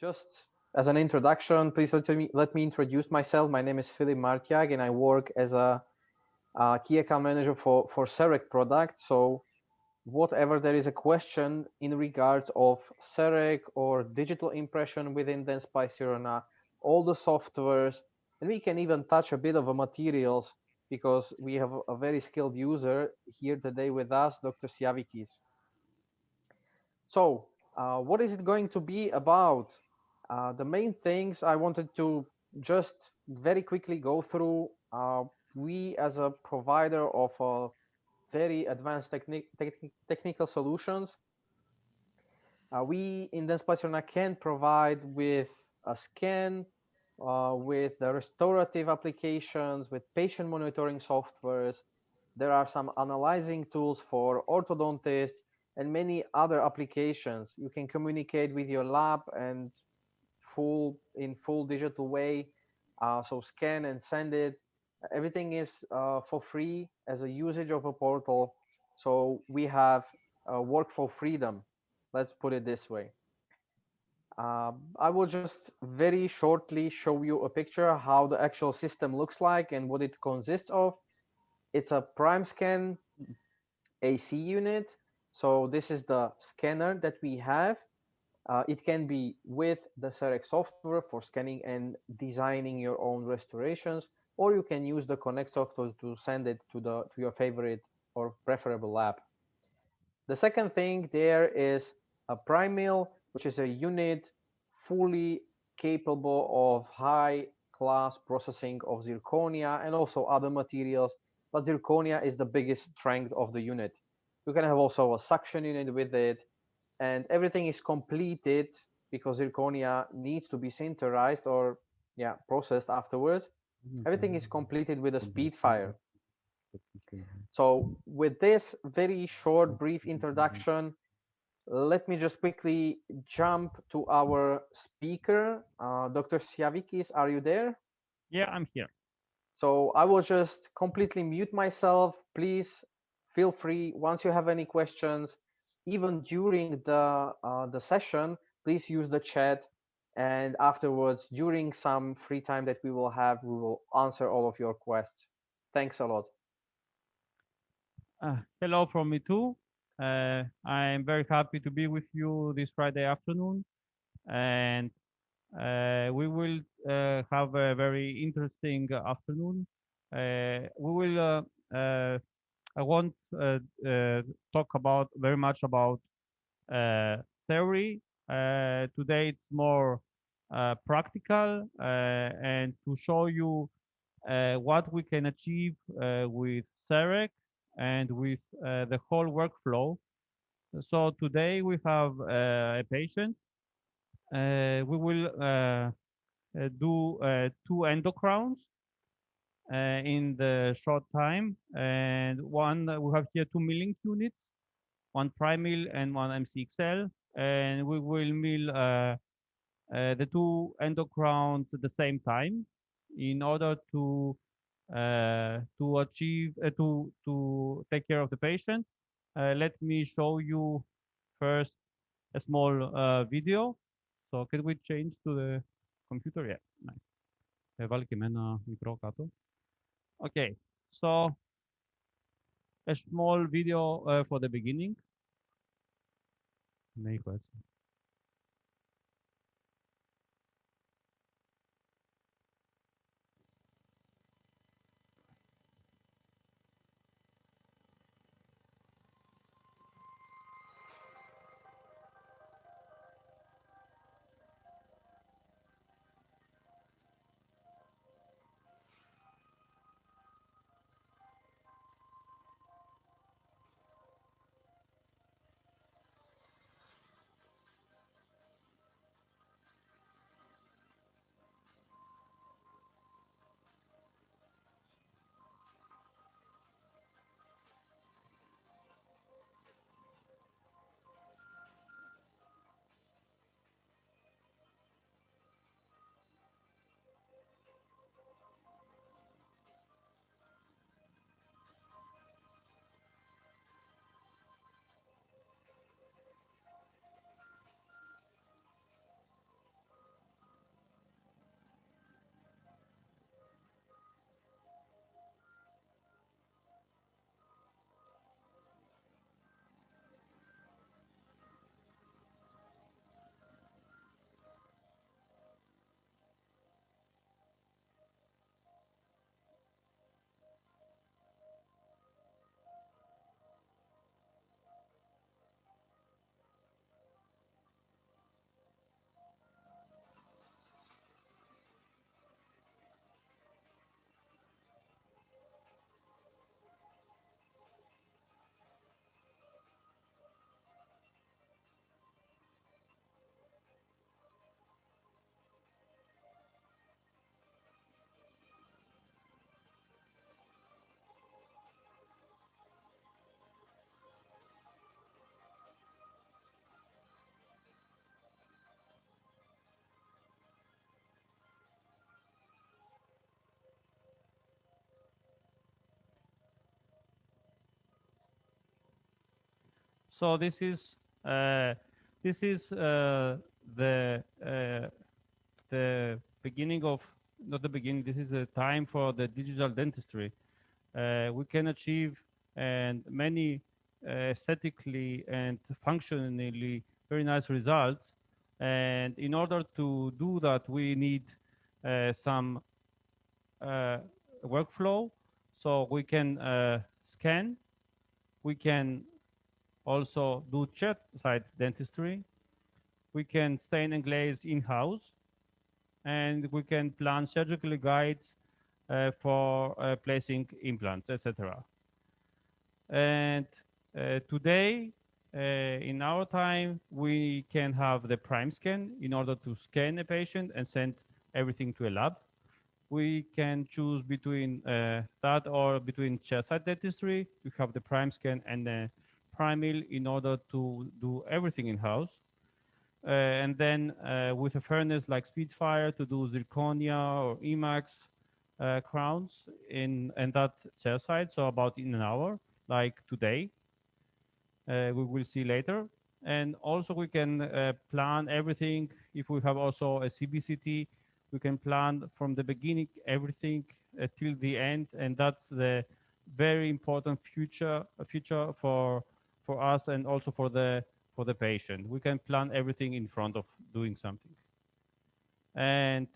Just as an introduction, please let me introduce myself. My name is Filip Martiak, and I work as a key account manager for CEREC products. So whatever there is a question in regards of CEREC or digital impression within Denspy all the softwares, and we can even touch a bit of a materials because we have a very skilled user here today with us, Dr. Siavikis. So what is it going to be about? The main things I wanted to just very quickly go through. We as a provider of very advanced technical solutions, we in Denspy can provide with a scan, with the restorative applications, with patient monitoring softwares. There are some analyzing tools for orthodontists and many other applications. You can communicate with your lab and in full digital way. So scan and send it. Everything is for free as a usage of a portal. So we have workflow freedom. Let's put it this way. I will just very shortly show you a picture how the actual system looks like and what it consists of. It's a Primescan AC unit. So this is the scanner that we have. It can be with the CEREC software for scanning and designing your own restorations, or you can use the Connect software to send it to your favorite or preferable lab. The second thing there is a Primemill, which is a unit fully capable of high class processing of zirconia and also other materials, but zirconia is the biggest strength of the unit. You can have also a suction unit with it, and everything is completed because zirconia needs to be sinterized or processed afterwards. Everything is completed with a Speedfire. So with this very short, brief introduction, let me just quickly jump to our speaker. Dr. Siavikis, are you there? Yeah, I'm here. So I will just completely mute myself. Please feel free, once you have any questions, even during the session, please use the chat. And afterwards, during some free time that we will have, we will answer all of your questions. Thanks a lot. Hello from me too. I'm very happy to be with you this Friday afternoon, and we will have a very interesting afternoon. We will. I won't talk about very much about theory. Today it's more practical and to show you what we can achieve with CEREC and with the whole workflow. So today we have a patient. We will do 2 endocrowns in the short time, and we have here 2 milling units, one Primemill and one MCXL, and we will mill the 2 endocrowns at the same time in order to achieve to take care of the patient. Let me show you first a small video. So can we change to the computer? Yeah, nice. Βάλει και εμένα μικρό κάτω. Okay, so a small video for the beginning. Ναι, έχω έτσι. So this is the beginning of, not the beginning. This is the time for the digital dentistry. We can achieve and many aesthetically and functionally very nice results. And in order to do that, we need some uh, workflow. So we can scan, we can also do chairside dentistry, we can stain and glaze in-house, and we can plan surgical guides for placing implants, etc. And today, in our time, we can have the Primescan in order to scan a patient and send everything to a lab. We can choose between that or between chairside dentistry. We have the Primescan and the Primemill in order to do everything in-house. And then with a furnace like Speedfire to do zirconia or Emax crowns in that chairside, so about in an hour, like today. We will see later. And also we can plan everything. If we have also a CBCT, we can plan from the beginning everything till the end, and that's the very important future for us and also for the patient. We can plan everything in front of doing something. And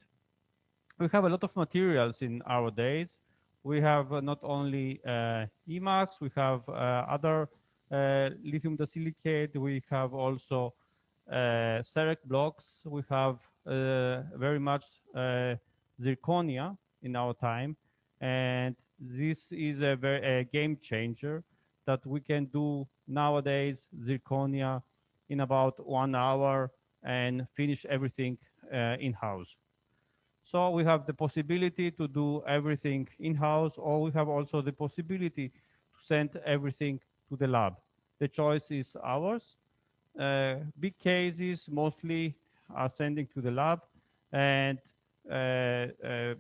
we have a lot of materials in our days. We have not only Emax, we have other lithium disilicate, we have also CEREC blocks, we have very much zirconia in our time. And this is a game changer that we can do nowadays zirconia in about 1 hour and finish everything in-house. So we have the possibility to do everything in-house, or we have also the possibility to send everything to the lab. The choice is ours. Big cases mostly are sending to the lab, and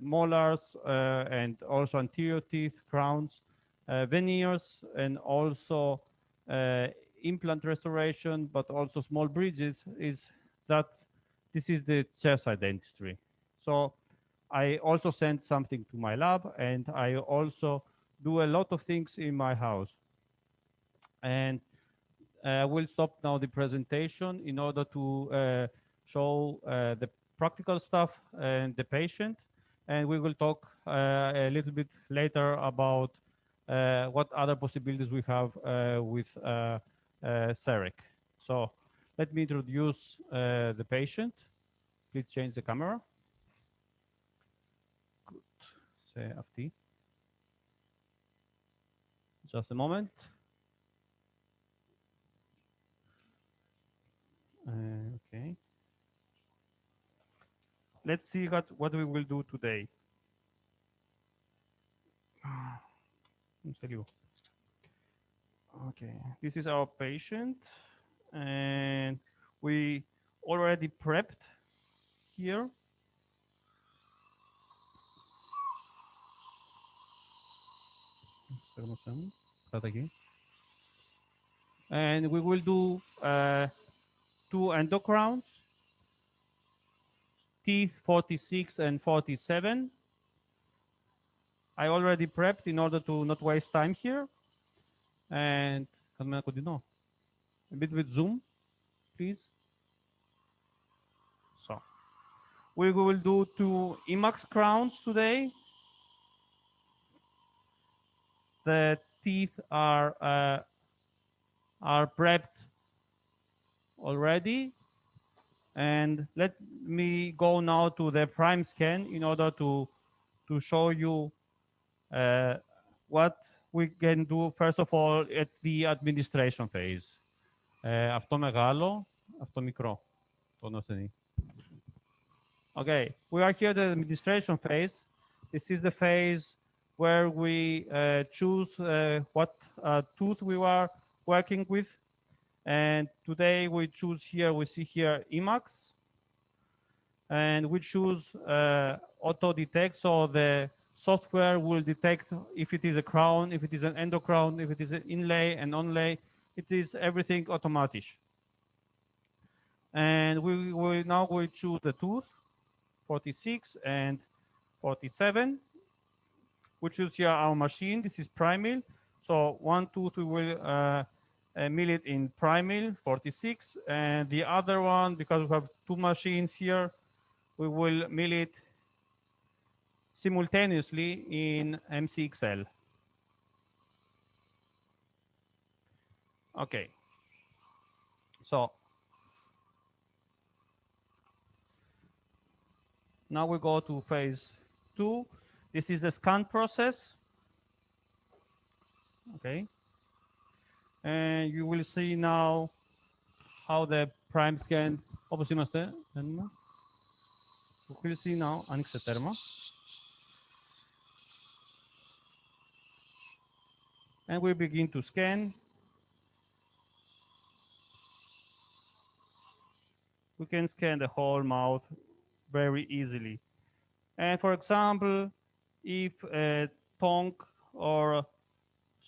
molars and also anterior teeth, crowns, veneers, and also uh, implant restoration, but also small bridges. Is that this is the chairside dentistry. So I also send something to my lab, and I also do a lot of things in my house. And we'll stop now the presentation in order to show the practical stuff and the patient. And we will talk a little bit later about what other possibilities we have with CEREC. So let me introduce the patient. Please change the camera. Good. Say after. Just a moment. Okay. Let's see what we will do today. Okay, this is our patient, and we already prepped here. And we will do 2 endo crowns, teeth 46 and 47. I already prepped in order to not waste time here. And a bit with zoom, please. So we will do 2 Emax crowns today. The teeth are prepped already. And let me go now to the Primescan in order to show you what we can do first of all at the administration phase. Αυτό μεγάλο, αυτό μικρό. Το ασθενή. Okay, we are here at the administration phase. This is the phase where we choose what tooth we are working with. And today we choose here, we see here Emax. And we choose auto detect, so the software will detect if it is a crown, if it is an endo crown, if it is an inlay, an onlay. it is everything automatic. And we now will choose the tooth 46 and 47. We choose here our machine. This is Primemill. So one tooth we will mill it in Primemill 46, and the other one, because we have two machines here, we will mill it simultaneously in MCXL. Okay. So now we go to phase 2. This is the scan process. Okay. And you will see now how the Primescan. You will see now annexe termo. And we begin to scan. We can scan the whole mouth very easily. And for example, if a tongue or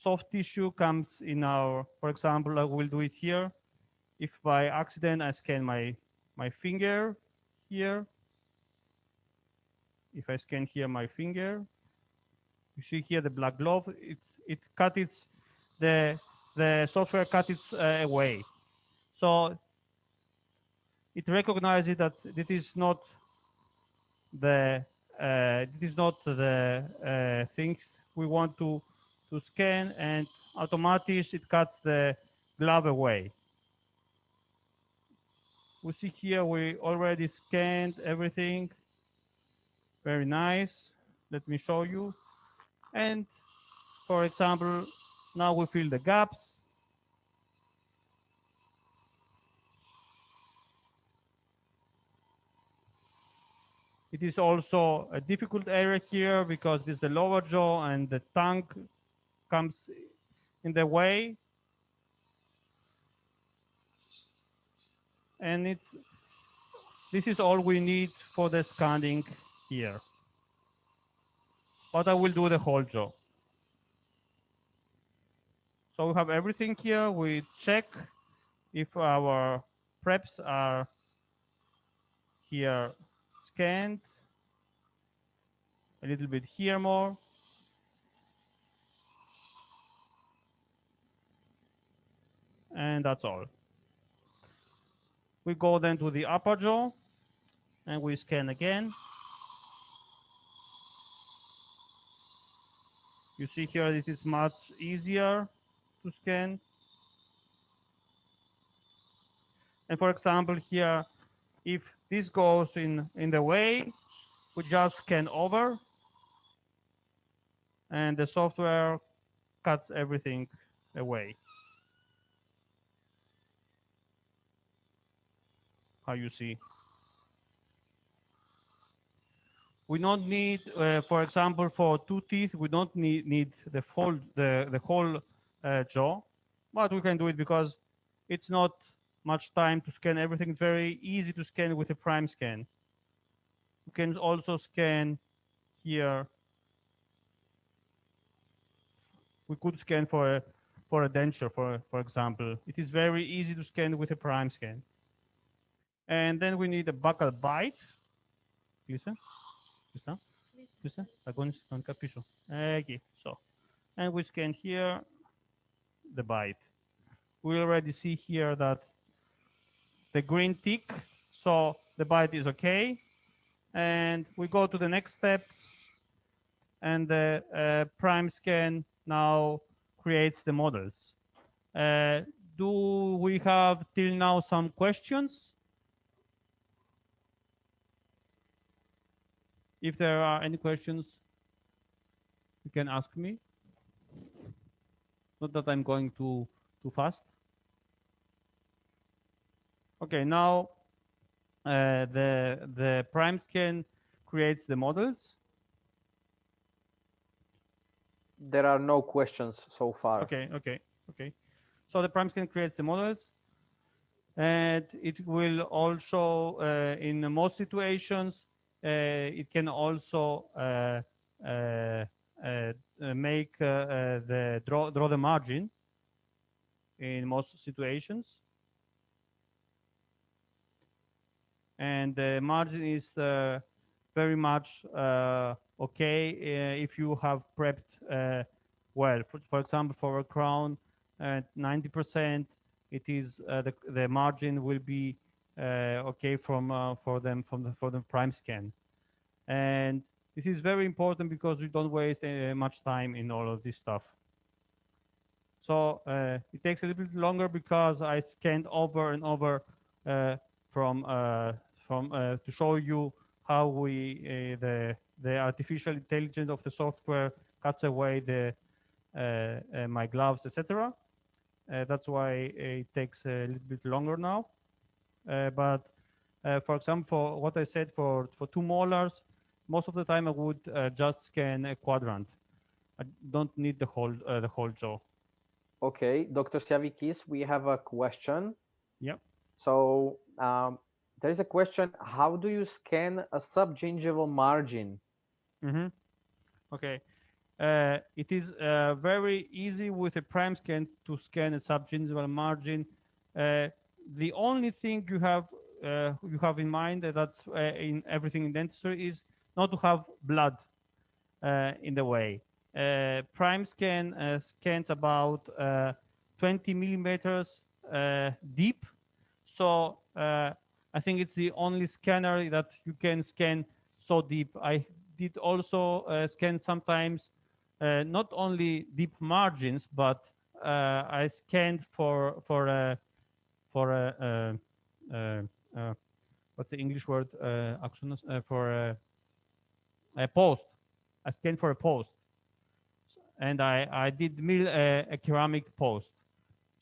soft tissue comes in our, for example, I will do it here. If by accident I scan my finger here, if I scan here my finger, you see here the black glove, it cut its, the software cut it away. So it recognizes that it is not the things we want to scan, and automatically it cuts the glove away. We see here we already scanned everything. Very nice. Let me show you. And for example, now we fill the gaps. It is also a difficult area here because this is the lower jaw and the tongue comes in the way. And this is all we need for the scanning here. But I will do the whole jaw. So we have everything here. We check if our preps are here scanned. A little bit here more. And that's all. We go then to the upper jaw and we scan again. You see here, this is much easier to scan. And for example, here, if this goes in the way, we just scan over and the software cuts everything away. How you see. We don't need, for example, for two teeth, we don't need the whole jaw, but we can do it because it's not much time to scan everything. It's very easy to scan with a Primescan. You can also scan here. We could scan for a denture, for example. It is very easy to scan with a Primescan. And then we need a buccal bite. Lisa? Lisa? Lisa? Okay, so. And we scan here the bite. We already see here that the green tick, so the bite is okay. And we go to the next step, and the Primescan now creates the models. Do we have till now some questions? If there are any questions, you can ask me. Not that I'm going too fast. Okay, now the Primescan creates the models. There are no questions so far. Okay. So the Primescan creates the models, and it will also, in most situations, it can also make draw the margin. in most situations. And the margin is very much okay if you have prepped well. For example, for a crown, 90%, it is the margin will be okay for the Primescan. And this is very important because we don't waste much time in all of this stuff. So it takes a little bit longer because I scanned over and over uh, from to show you how the artificial intelligence of the software cuts away my gloves, etc. That's why it takes a little bit longer now. But for example, for what I said for two molars, most of the time I would just scan a quadrant. I don't need the whole jaw. Okay, Dr. Siavikis, we have a question. Yep. So there is a question: how do you scan a subgingival margin? Mm-hmm. Okay. It is very easy with a Primescan to scan a subgingival margin. The only thing you have in mind that's in everything in dentistry is not to have blood in the way. Primescan scans about 20 millimeters deep, so I think it's the only scanner that you can scan so deep. I did also scan sometimes not only deep margins, but I scanned for what's the English word for a post. I scanned for a post, and I did mill a ceramic post.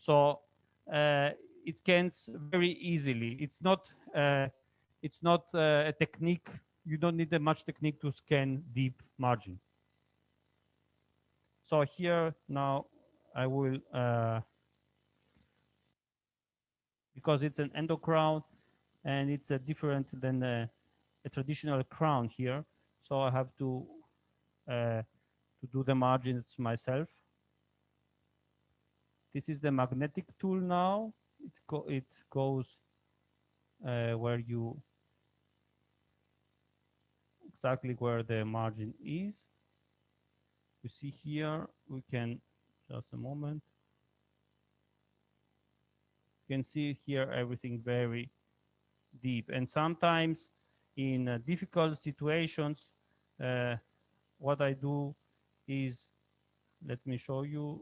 So it scans very easily. It's not a technique. You don't need much technique to scan deep margin. So here now I will because it's an endo crown and it's different than a traditional crown here. So I have to do the margins myself. This is the magnetic tool now. It goes where you exactly where the margin is. You see here, we can just a moment. You can see here everything very deep, and sometimes in difficult situations, what I do is, let me show you,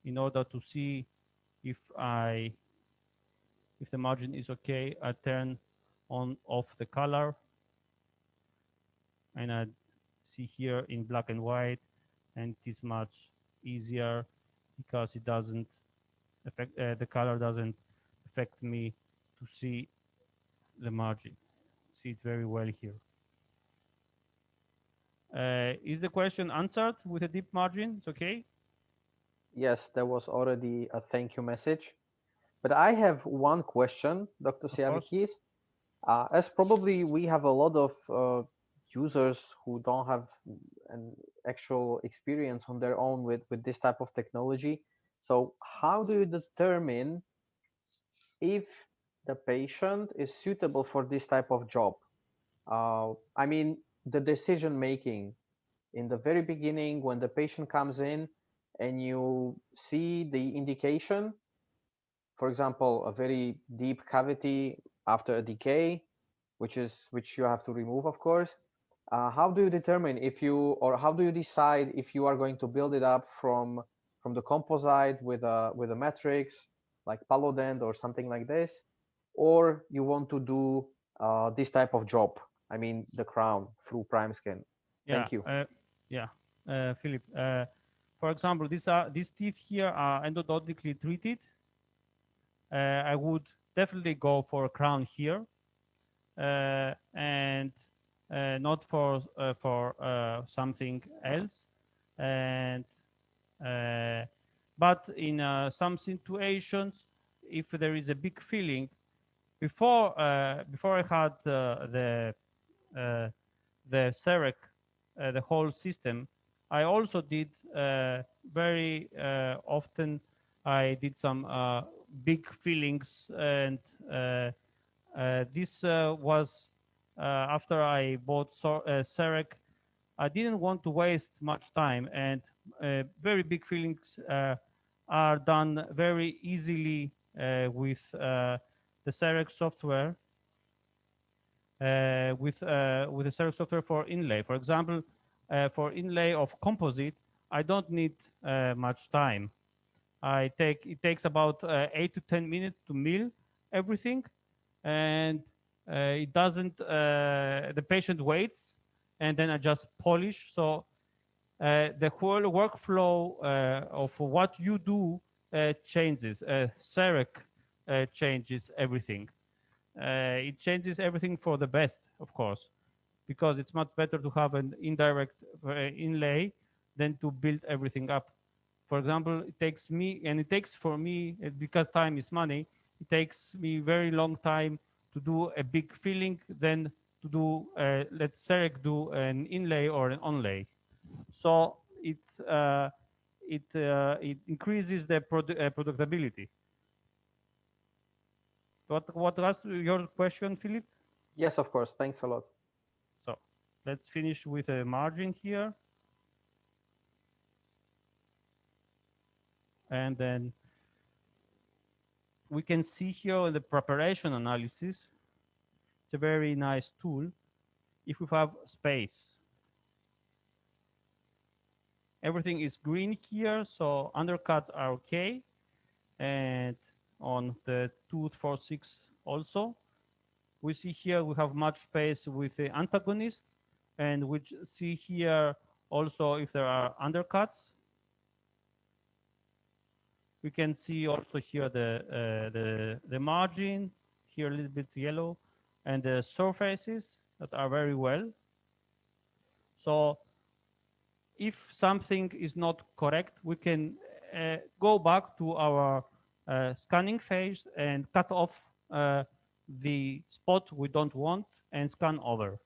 in order to see if the margin is okay, I turn on off the color, and I see here in black and white, and it is much easier because it doesn't affect the color doesn't affect me to see the margin. See it very well here. Is the question answered with a deep margin? It's okay? Yes, there was already a thank you message. But I have one question, Dr. Siavikis. As probably we have a lot of users who don't have an actual experience on their own with this type of technology. So how do you determine if the patient is suitable for this type of job? I mean, the decision making in the very beginning when the patient comes in and you see the indication, for example, a very deep cavity after a decay, which you have to remove, of course. How do you determine if you, or how do you decide if you are going to build it up from the composite with a matrix like Palodent or something like this, or you want to do this type of job? I mean, the crown through Primescan. Yeah, Thank you. yeah, Philip. For example, these teeth here are endodontically treated. I would definitely go for a crown here, and not for something else. And but in some situations, if there is a big filling, before I had uh, the CEREC, the whole system, I also did very often I did some big fillings, and this was after I bought CEREC. I didn't want to waste much time, and very big fillings are done very easily with the CEREC software. With the CEREC software for inlay, for example, for inlay of composite, I don't need much time. It takes about 8 to 10 minutes to mill everything, and it doesn't. The patient waits, and then I just polish. So the whole workflow of what you do changes. CEREC changes everything. It changes everything for the best, of course, because it's much better to have an indirect inlay than to build everything up. For example, it takes me, and it takes for me, because time is money, it takes me very long time to do a big filling than to do, let CEREC do an inlay or an onlay. So it increases the productability. What was your question, Philip? Yes, of course. Thanks a lot. So let's finish with a margin here. And then we can see here in the preparation analysis, it's a very nice tool if we have space. Everything is green here, so undercuts are okay. And on the 246 also, we see here we have much space with the antagonist, and we see here also if there are undercuts. We can see also here the margin, here a little bit yellow, and the surfaces that are very well. So if something is not correct, we can go back to our scanning phase and cut off the spot we don't want and scan over.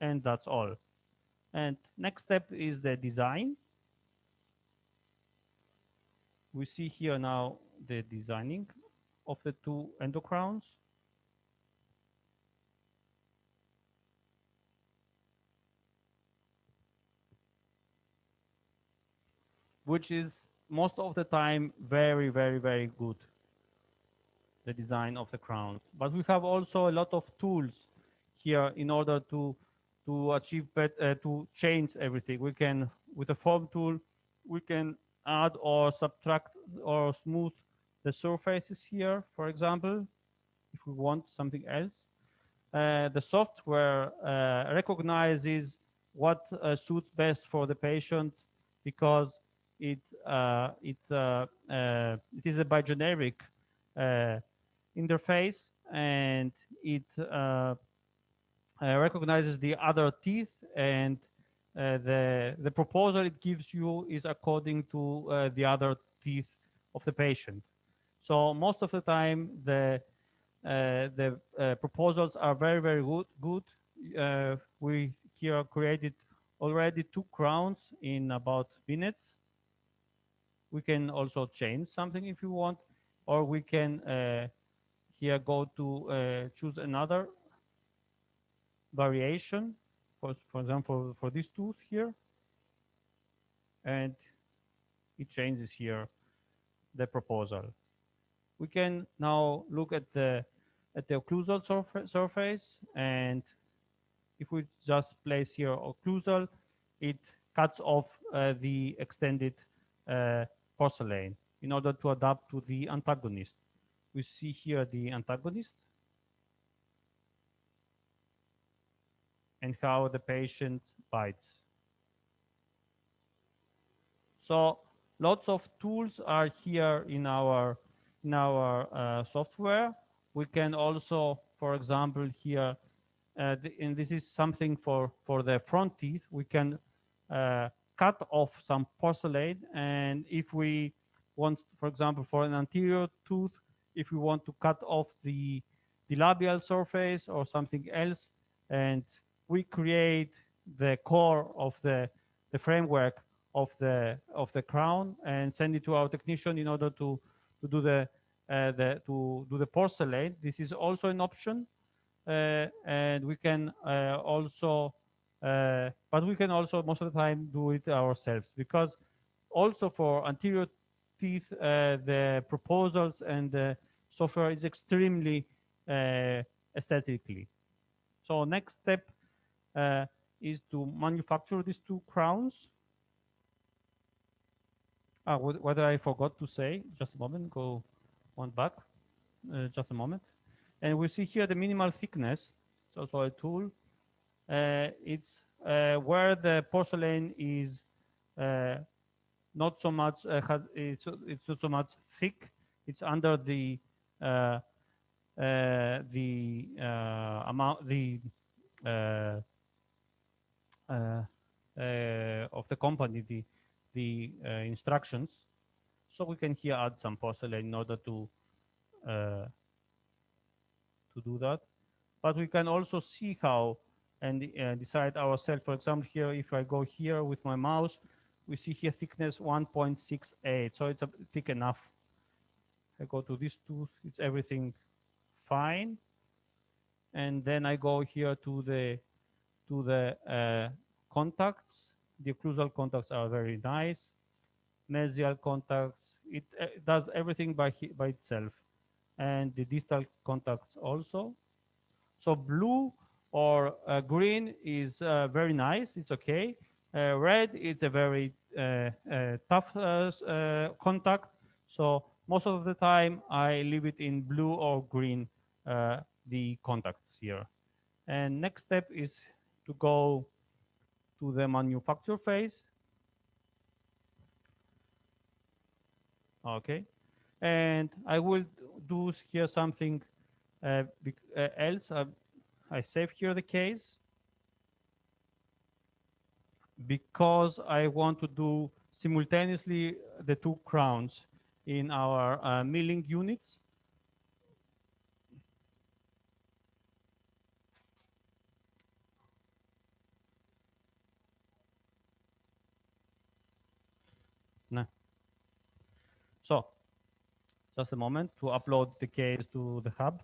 And that's all. And next step is the design. We see here now the designing of the two endocrowns. Which is most of the time very, very, very good, the design of the crown. But we have also a lot of tools here in order to achieve to change everything. We can, with a form tool, we can add or subtract or smooth the surfaces here, for example, if we want something else. The software recognizes what suits best for the patient, because it is a bigeneric interface, and it recognizes the other teeth, and the proposal it gives you is according to the other teeth of the patient. So most of the time the proposals are very, very good. We here created already 2 crowns in about minutes. We can also change something if you want, or we can here go to choose another variation, for example, for this tooth here, and it changes here the proposal. We can now look at the occlusal surface, and if we just place here occlusal, it cuts off the extended porcelain in order to adapt to the antagonist. We see here the antagonist and how the patient bites. So lots of tools are here in our software. We can also, for example, here, and this is something for the front teeth, we can cut off some porcelain, and if we want, for example, for an anterior tooth, if we want to cut off the labial surface or something else, and we create the core of the framework of the crown and send it to our technician in order to to do the porcelain. This is also an option, and we can also, but we can also most of the time do it ourselves, because also for anterior teeth, the proposals and the software is extremely aesthetically. So next step is to manufacture these two crowns. What I forgot to say, just a moment, go one back, just a moment. And we see here the minimal thickness. It's also a tool. It's where the porcelain is not so much, it's not so much thick. It's under the amount, uh, of the company, the instructions. So we can here add some porcelain in order uh, to do that. But we can also see how and decide ourselves. For example, here, if I go here with my mouse, we see here thickness 1.68. So it's thick enough. I go to this tooth, it's everything fine. And then I go here to the contacts. The occlusal contacts are very nice. Mesial contacts, it does everything by itself. And the distal contacts also. So blue or green is very nice, it's okay. Red, it's a very tough contact. So most of the time I leave it in blue or green, the contacts here. And next step is to go to the manufacture phase. Okay. And I will do here something else. I save here the case because I want to do simultaneously the two crowns in our milling units. No. So just a moment to upload the case to the hub,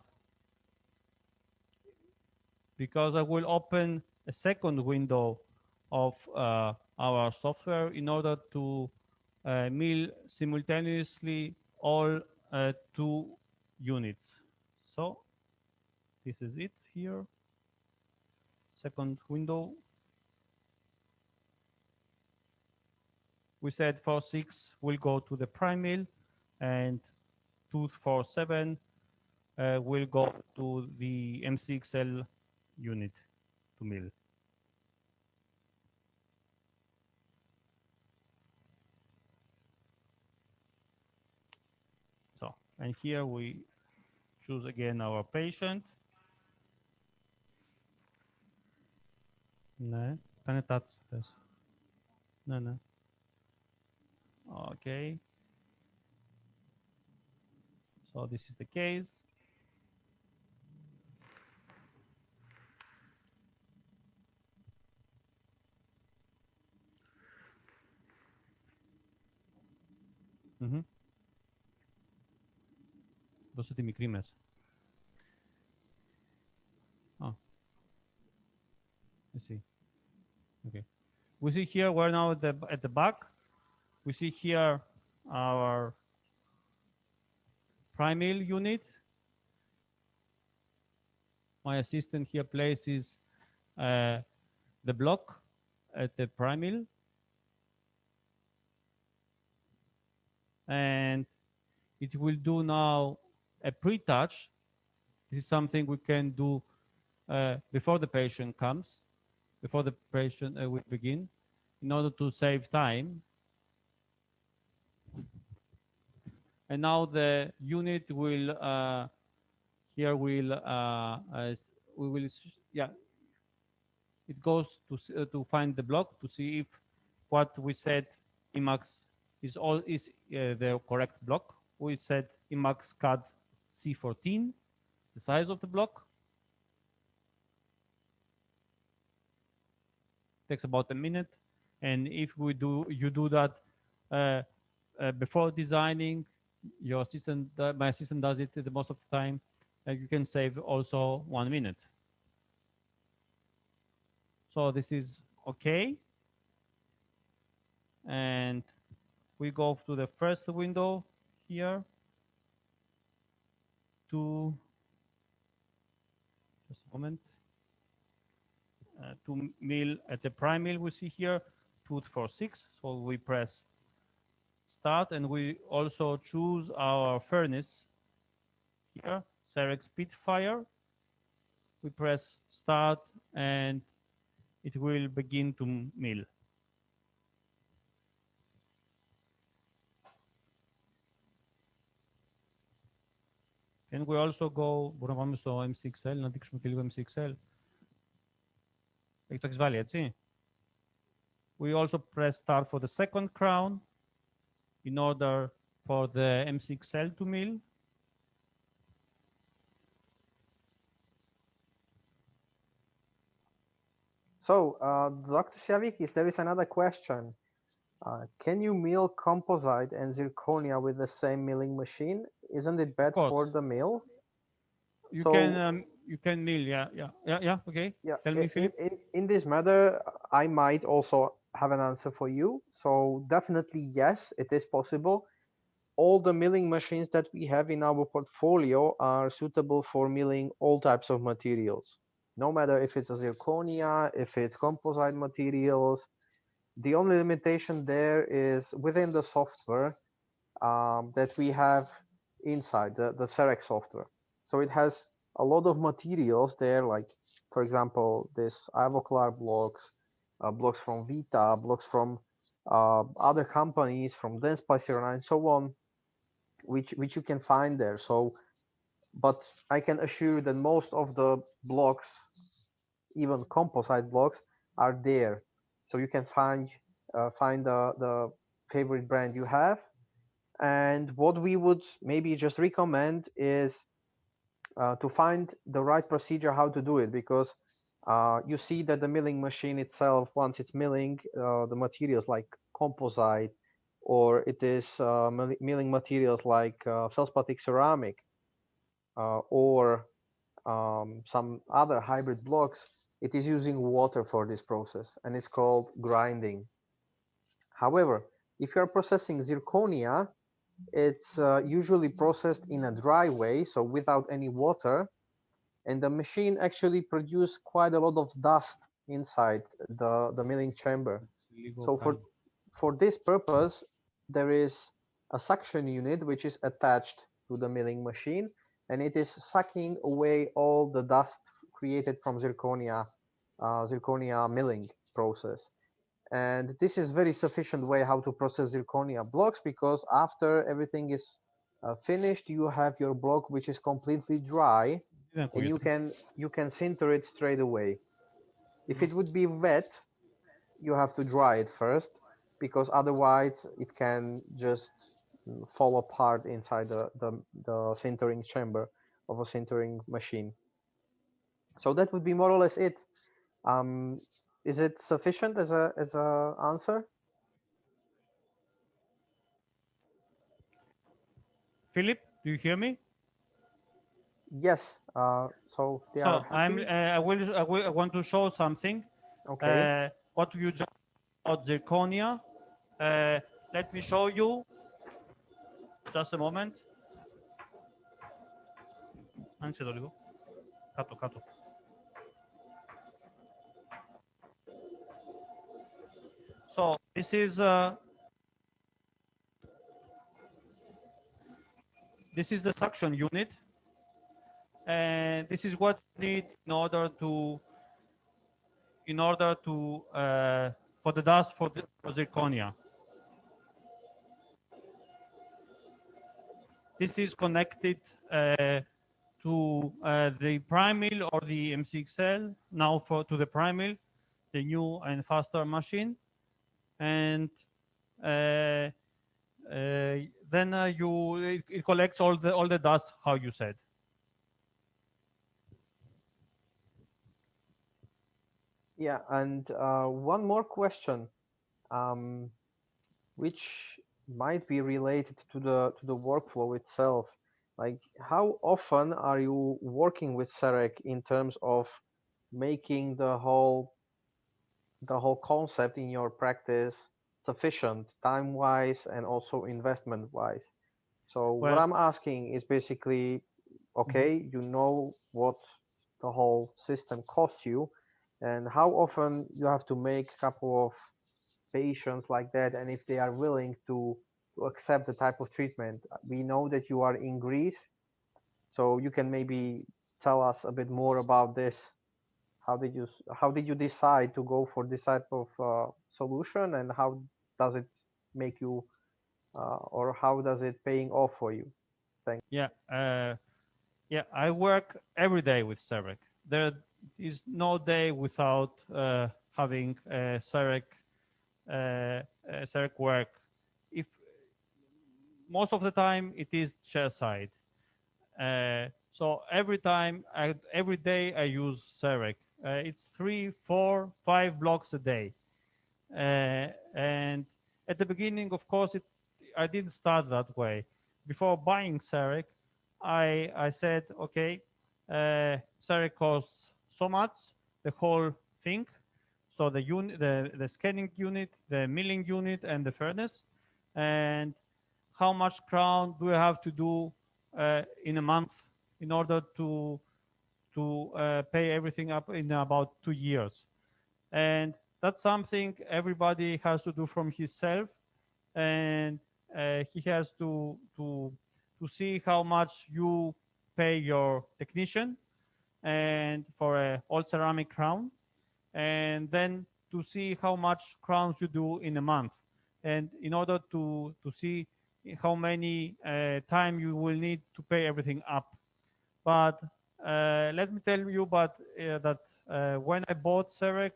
because I will open a second window of our software in order to mill simultaneously all two units. So this is it here. Second window. We said 4.6 will go to the Primemill, and 2.4.7 will go to the MCXL unit to mill. So, and here we choose again our patient. No, can I touch this? No, no. Okay. So this is the case. Δώσε μικρή μέσα. Oh, I see. Okay. We see here we're now at the back. We see here our Primemill unit. My assistant here places the block at the Primemill. And it will do now a pre-touch. This is something we can do before the patient comes, before the patient will begin, in order to save time. And now the unit will here will we will yeah, it goes to find the block to see if what we said Emacs is the correct block. We said Emacs CAD C14, the size of the block. Takes about a minute, and if you do that before designing, your assistant, my assistant does it the most of the time, you can save also 1 minute. So this is okay. And we go to the first window here to, just a moment, to mill at the prime mill we see here, 246. So we press start, and we also choose our furnace here, CEREC Spitfire. We press start and it will begin to mill. And we also go, μπορούμε να πάμε στο MCXL, να δείξουμε και λίγο MCXL. Το έχεις βάλει, έτσι. We also press start for the second crown in order for the MCXL to mill. So, Dr. Siavikis, there is another question. Can you mill composite and zirconia with the same milling machine? Isn't it bad for the mill? You So, can mill, yeah, okay. Yeah, Tell me, Philip. In this matter, I might also have an answer for you. So definitely, yes, it is possible. All the milling machines that we have in our portfolio are suitable for milling all types of materials. No matter if it's a zirconia, if it's composite materials. The only limitation there is within the software that we have inside the CEREC software. So it has a lot of materials there, like, for example, this Ivoclar blocks, blocks from Vita, blocks from other companies, from Denspicier and so on, which you can find there. So, but I can assure you that most of the blocks, even composite blocks, are there. So you can find the favorite brand you have. And what we would maybe just recommend is to find the right procedure how to do it, because you see that the milling machine itself, once it's milling the materials like composite, or it is milling materials like feldspathic ceramic, or some other hybrid blocks, it is using water for this process, and it's called grinding. However, if you are processing zirconia, it's usually processed in a dry way, so without any water, and the machine actually produces quite a lot of dust inside the milling chamber. So for this purpose, there is a suction unit which is attached to the milling machine, and it is sucking away all the dust created from zirconia milling process. And this is very sufficient way how to process zirconia blocks, because after everything is finished, you have your block which is completely dry, and you can sinter it straight away. If it would be wet, you have to dry it first, because otherwise it can just fall apart inside the sintering chamber of a sintering machine. So that would be more or less it. Is it sufficient as a answer? Philip, do you hear me? Yes. So they are happy. I want to show something. Okay. What you just about zirconia. Let me show you. Just a moment. Άνοιξε το λίγο. Κάτω. So this is the suction unit, and this is what we need in order to for the dust for zirconia. This is connected to the Primemill or the MCXL, now to the Primemill, the new and faster machine, and then it collects all the dust, how you said. Yeah, and one more question, which might be related to the workflow itself. Like, how often are you working with CEREC in terms of making the whole concept in your practice sufficient time-wise and also investment-wise? So what Well, I'm asking is basically, mhm. okay, you know what the whole system costs you, and how often you have to make a couple of patients like that, and if they are willing to accept the type of treatment. We know that you are in Greece, so you can maybe tell us a bit more about this. How did you decide to go for this type of solution, and how does it make you, or how does it paying off for you? Thanks. Yeah, yeah, I work every day with CEREC. There is no day without having CEREC work. If most of the time it is chairside. So every day I use CEREC. It's 3, 4, 5 blocks a day. And at the beginning, of course, I didn't start that way. Before buying CEREC, I said, okay, CEREC costs so much, the whole thing. So the unit, the scanning unit, the milling unit, and the furnace, and how much crown do I have to do in a month in order to pay everything up in about 2 years. And that's something everybody has to do from himself, and he has to see how much you pay your technician and for a old ceramic crown, and then to see how much crowns you do in a month, and in order to see how many time you will need to pay everything up. But let me tell you, that when I bought CEREC,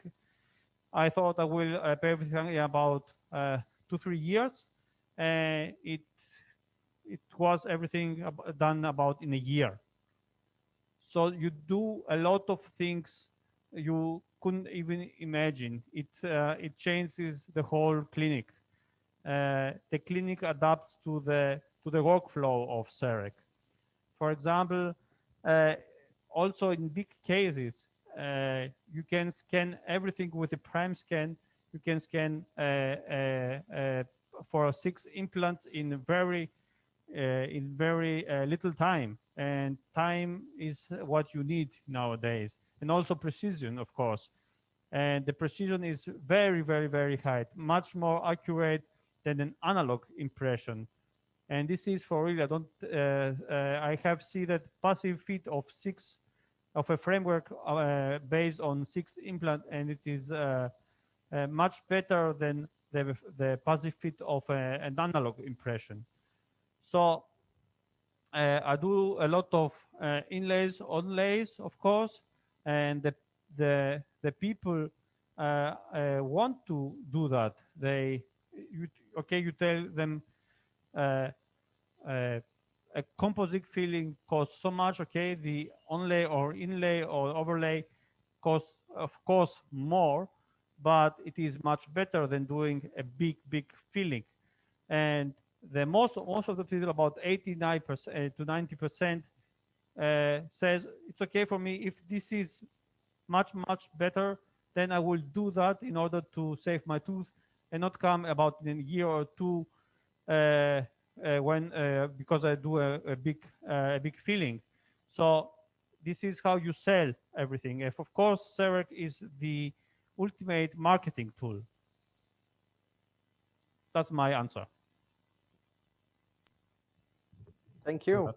I thought I will pay everything in about 2-3 years. It was everything done about in a year. So you do a lot of things you couldn't even imagine. It changes the whole clinic. The clinic adapts to the workflow of CEREC. For example, uh, also in big cases, you can scan everything with a Primescan. You can scan for 6 implants in very little time, and time is what you need nowadays, and also precision, of course. And the precision is very, very, very high, much more accurate than an analog impression. And this is for real. I have seen that passive fit of a framework based on 6 implant, and it is much better than the passive fit of an analog impression. So I do a lot of inlays, onlays, of course, and the people want to do that. You tell them uh, uh, a composite filling costs so much. Okay, the onlay or inlay or overlay costs, of course, more, but it is much better than doing a big filling. And the most of the people, about 89% to 90%, says it's okay for me if this is much better, then I will do that in order to save my tooth and not come about in a year or two when because I do a big filling. So this is how you sell everything. If of course CEREC is the ultimate marketing tool. That's my answer. Thank you.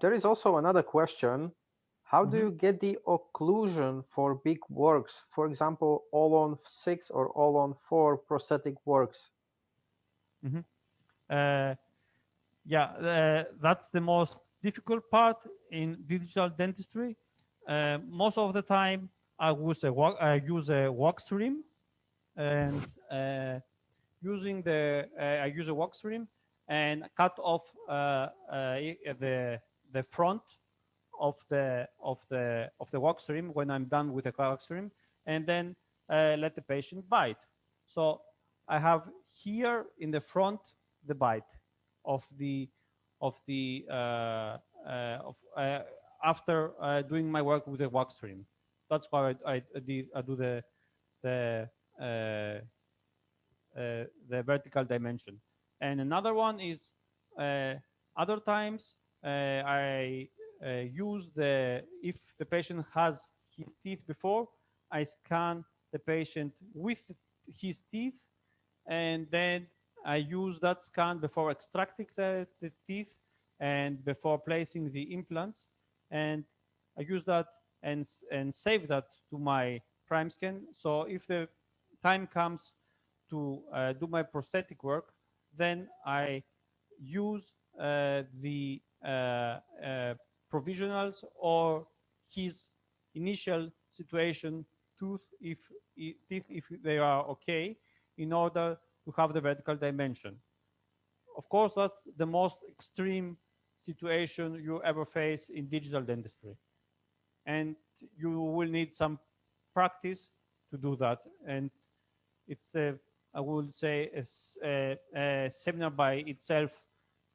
There is also another question. How do Mhm. you get the occlusion for big works? For example, all on 6 or all on 4 prosthetic works? Mhm. Uh, yeah, that's the most difficult part in digital dentistry. Most of the time, I use a wax rim, and I use a wax rim and cut off the front of the wax rim when I'm done with the wax rim, and then let the patient bite. So I have here in the front, the bite of after doing my work with the wax stream. That's why I do the vertical dimension. And another one is other times I use if the patient has his teeth before, I scan the patient with his teeth, and then I use that scan before extracting the teeth and before placing the implants, and I use that and save that to my Primescan. So if the time comes to do my prosthetic work, then I use the provisionals or his initial situation teeth if they are okay, in order to have the vertical dimension. Of course, that's the most extreme situation you ever face in digital dentistry, and you will need some practice to do that. And it's I would say a seminar by itself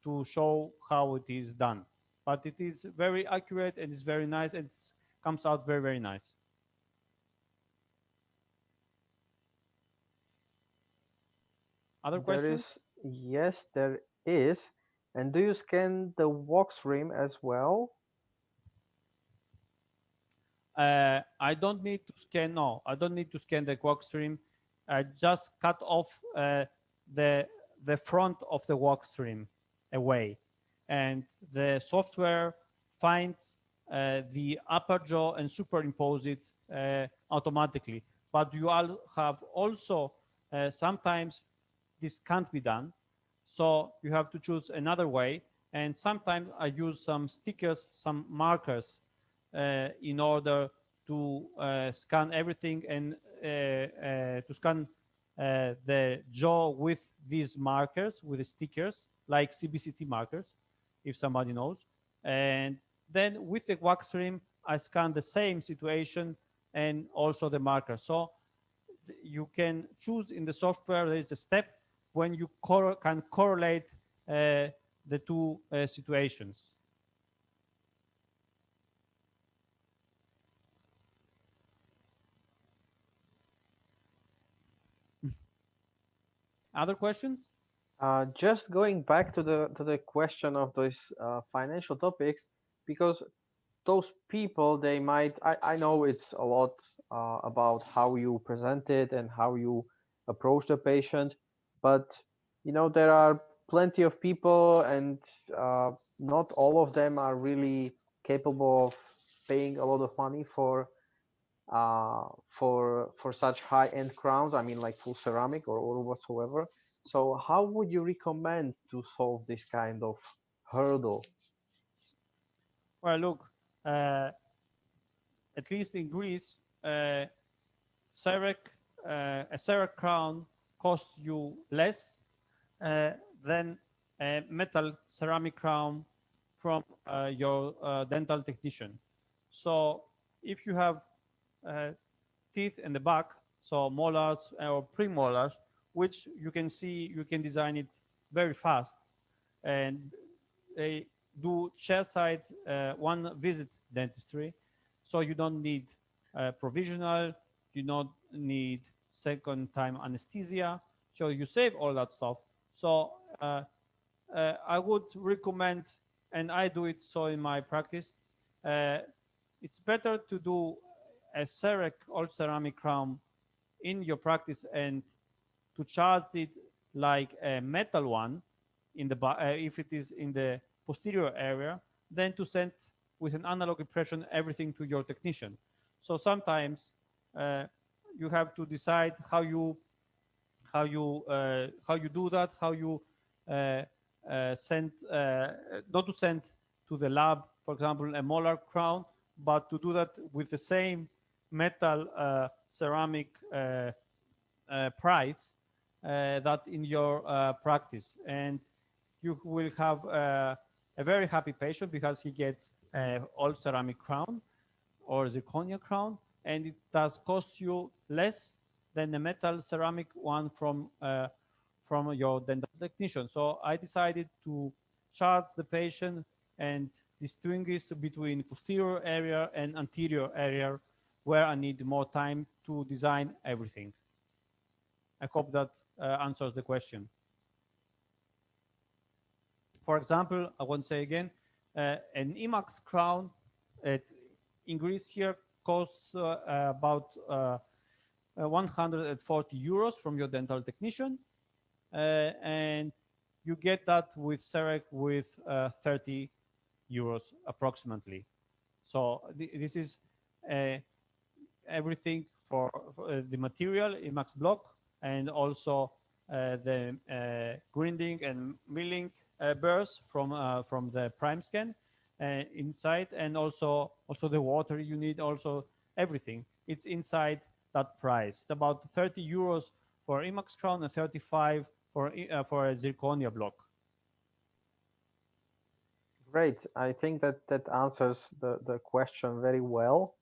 to show how it is done. But it is very accurate and it's very nice, and it comes out very, very nice. Other questions? Yes, there is. And do you scan the wax rim as well? I don't need to scan. No, I don't need to scan the wax stream. I just cut off the front of the wax stream away, and the software finds the upper jaw and superimpose it automatically. But you all have also sometimes this can't be done, so you have to choose another way. And sometimes I use some stickers, some markers, in order to scan everything and to scan the jaw with these markers, with the stickers, like CBCT markers, if somebody knows. And then with the wax rim, I scan the same situation and also the marker. So you can choose in the software, there is a step when you can correlate the two situations. Other questions? Just going back to the question of those financial topics, because those people, they might, I know it's a lot about how you present it and how you approach the patient, but you know, there are plenty of people, and not all of them are really capable of paying a lot of money for such high-end crowns. I mean, like full ceramic or whatsoever. So how would you recommend to solve this kind of hurdle? Well, look, at least in Greece, CEREC, a CEREC crown costs you less than a metal ceramic crown from your dental technician. So if you have teeth in the back, so molars or premolars, which you can see, you can design it very fast, and they do chairside one visit dentistry, so you don't need provisional, you don't need second time anesthesia, so you save all that stuff. So I would recommend, and I do it so in my practice, it's better to do a CEREC all ceramic crown in your practice and to charge it like a metal one in the if it is in the posterior area, then to send with an analog impression everything to your technician. So sometimes you have to decide how you do that, how you send not to send to the lab, for example, a molar crown, but to do that with the same metal ceramic price that in your practice, and you will have a very happy patient because he gets all ceramic crown or zirconia crown, and it does cost you less than the metal ceramic one from your dental technician. So I decided to chart the patient and distinguish between posterior area and anterior area where I need more time to design everything. I hope that answers the question. For example, I want to say again, an IMAX crown in Greece here costs about 140 euros from your dental technician, and you get that with CEREC with 30 euros approximately. So this is everything for the material IMAX block, and also the grinding and milling burrs from the Primescan inside, and also the water you need, also everything. It's inside that price. It's about 30 euros for IMAX crown and 35 for a zirconia block. Great. I think that answers the question very well.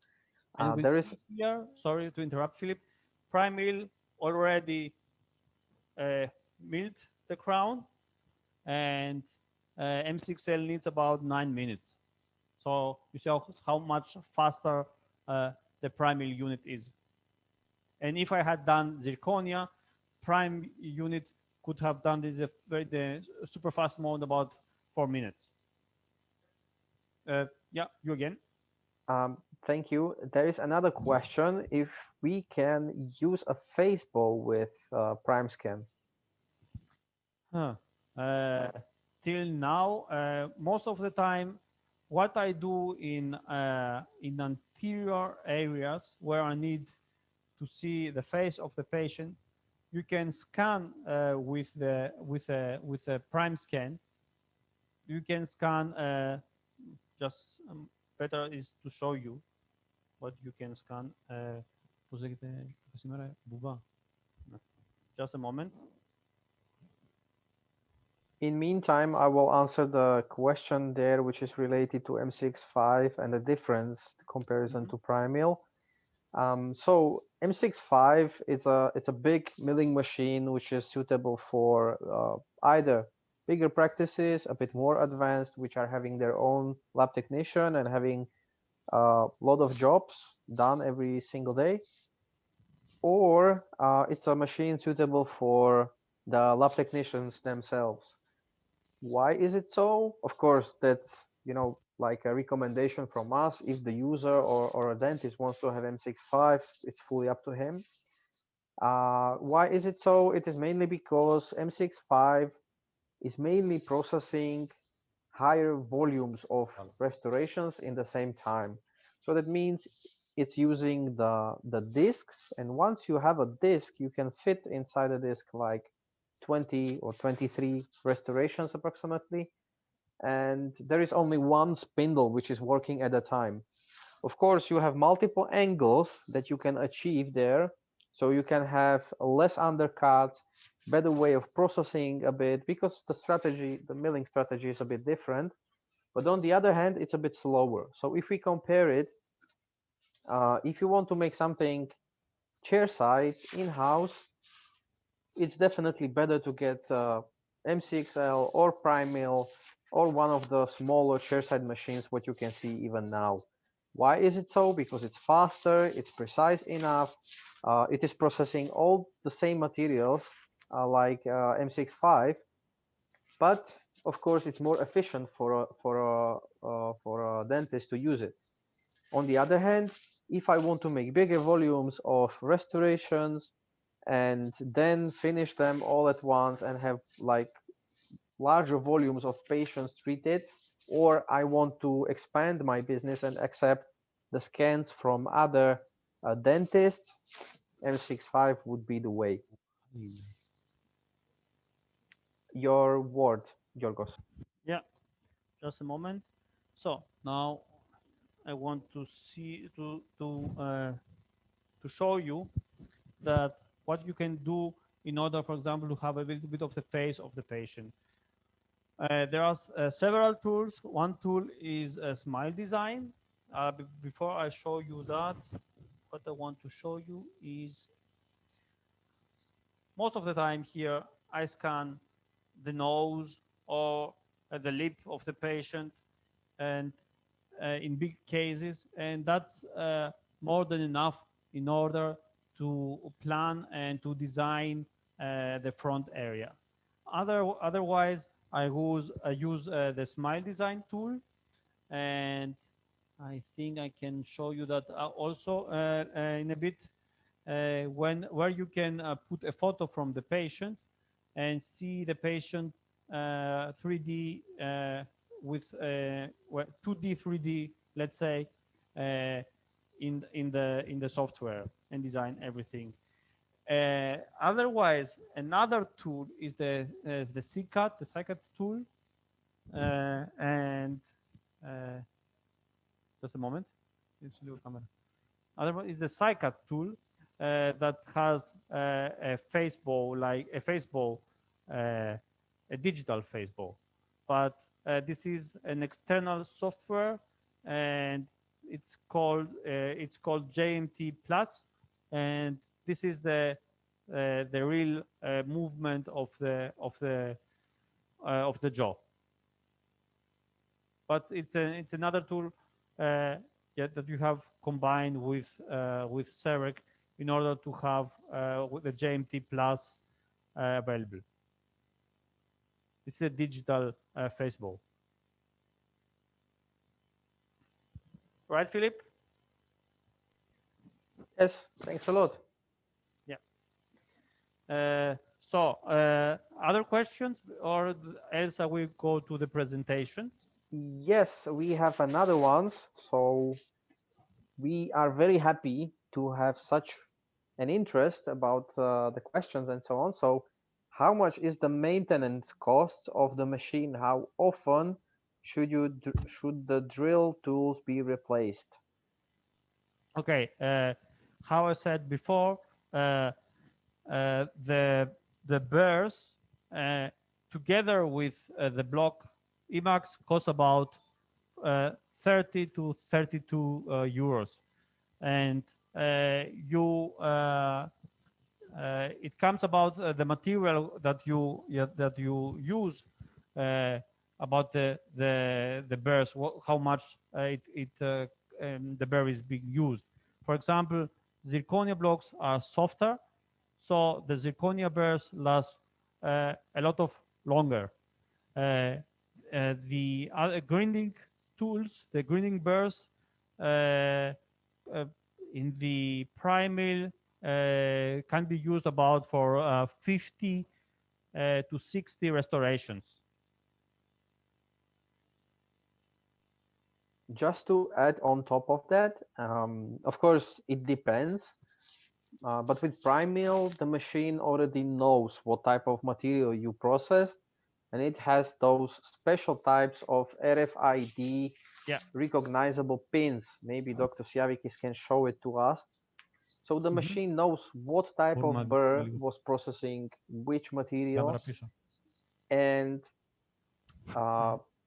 And there is here, sorry to interrupt, Philip, Primemill already milled the crown, and M6L needs about 9 minutes. So you see how much faster the Primemill unit is. And if I had done zirconia, Prime unit could have done this the super fast mode about 4 minutes. Yeah, you again. Thank you. There is another question: if we can use a face bow with Primescan. Till now, most of the time, what I do in anterior areas where I need to see the face of the patient, you can scan with a Primescan. You can scan. Just better is to show you what you can scan. Just a moment. In meantime, I will answer the question there, which is related to M6.5 and the difference, the comparison to Primemill. So M6.5 it's a big milling machine which is suitable for either bigger practices, a bit more advanced, which are having their own lab technician and having a lot of jobs done every single day, or it's a machine suitable for the lab technicians themselves. Why is it so? Of course, that's, you know, like a recommendation from us. If the user or a dentist wants to have M6.5, it's fully up to him. Why is it so? It is mainly because M6.5 is mainly processing higher volumes of restorations in the same time. So that means it's using the discs, and once you have a disc, you can fit inside a disc like 20 or 23 restorations approximately, and there is only one spindle which is working at a time. Of course, you have multiple angles that you can achieve there, so you can have less undercuts, better way of processing a bit, because the milling strategy is a bit different. But on the other hand, it's a bit slower. So if we compare it, if you want to make something chairside in-house, it's definitely better to get M6L or Primemill or one of the smaller chairside machines, what you can see even now. Why is it so? Because it's faster, it's precise enough, it is processing all the same materials like M6.5, but of course it's more efficient for a dentist to use it. On the other hand, if I want to make bigger volumes of restorations and then finish them all at once and have like larger volumes of patients treated, or I want to expand my business and accept the scans from other dentists, M6.5 would be the way. Your word, Yorgos. Yeah, just a moment. So now I want to see to show you that what you can do in order, for example, to have a little bit of the face of the patient. There are several tools. One tool is a smile design. Before I show you that, what I want to show you is most of the time here I scan the nose or the lip of the patient, and in big cases, and that's more than enough in order to plan and to design the front area. Otherwise, I use the Smile Design tool, and I think I can show you that also in a bit, where you can put a photo from the patient and see the patient 3D with 2D, 3D, let's say, uh, in the software, and design everything. Otherwise, another tool is the CCAT tool, and uh, just a moment. It's your camera. Otherwise, is the CCAT tool that has a face bow, like a face bow, a digital face bow. But this is an external software, and it's called JMT Plus, and this is the real movement of the jaw. But it's another tool that you have combined with CEREC in order to have with the JMT Plus available. This is a digital face bow. Right, Philip? Yes, thanks a lot. Yeah. Other questions, or else I will go to the presentation? Yes, we have another one. So we are very happy to have such an interest about the questions and so on. So how much is the maintenance costs of the machine? How often should the drill tools be replaced? Okay. How I said before, the burrs together with the block Emacs cost about 30 to 32 euros, and it comes about the material that you use, about the burrs, how much the burr is being used. For example, zirconia blocks are softer, so the zirconia burrs last a lot of longer. The other grinding tools, the grinding burrs, in the Primemill can be used about for 50 to 60 restorations. Just to add on top of that, of course, it depends. But with Primemill, the machine already knows what type of material you processed, and it has those special types of RFID recognizable pins. Maybe Dr. Siavikis can show it to us. So the machine knows what type of burr was processing which material, and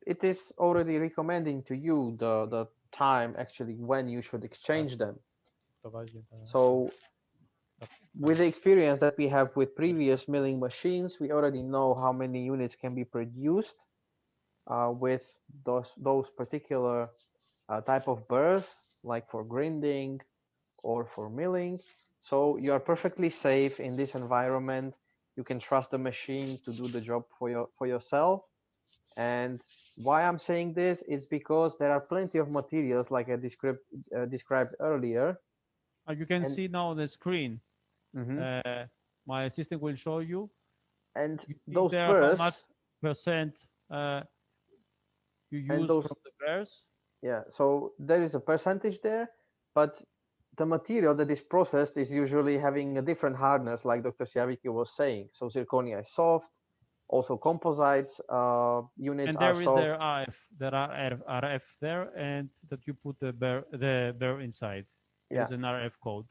it is already recommending to you the time actually when you should exchange them. So with the experience that we have with previous milling machines, we already know how many units can be produced with those particular type of burrs, like for grinding or for milling. So you are perfectly safe in this environment. You can trust the machine to do the job for yourself. And why I'm saying this is because there are plenty of materials, like I described earlier. You can see now on the screen. My assistant will show you. And you those there burrs, how much percent you use from the burrs. Yeah, so there is a percentage there, but the material that is processed is usually having a different hardness, like Dr. Siaviki was saying. So zirconia is soft. Also, composites units are soft. There are RF there, and that you put the burr inside. There's an RF code.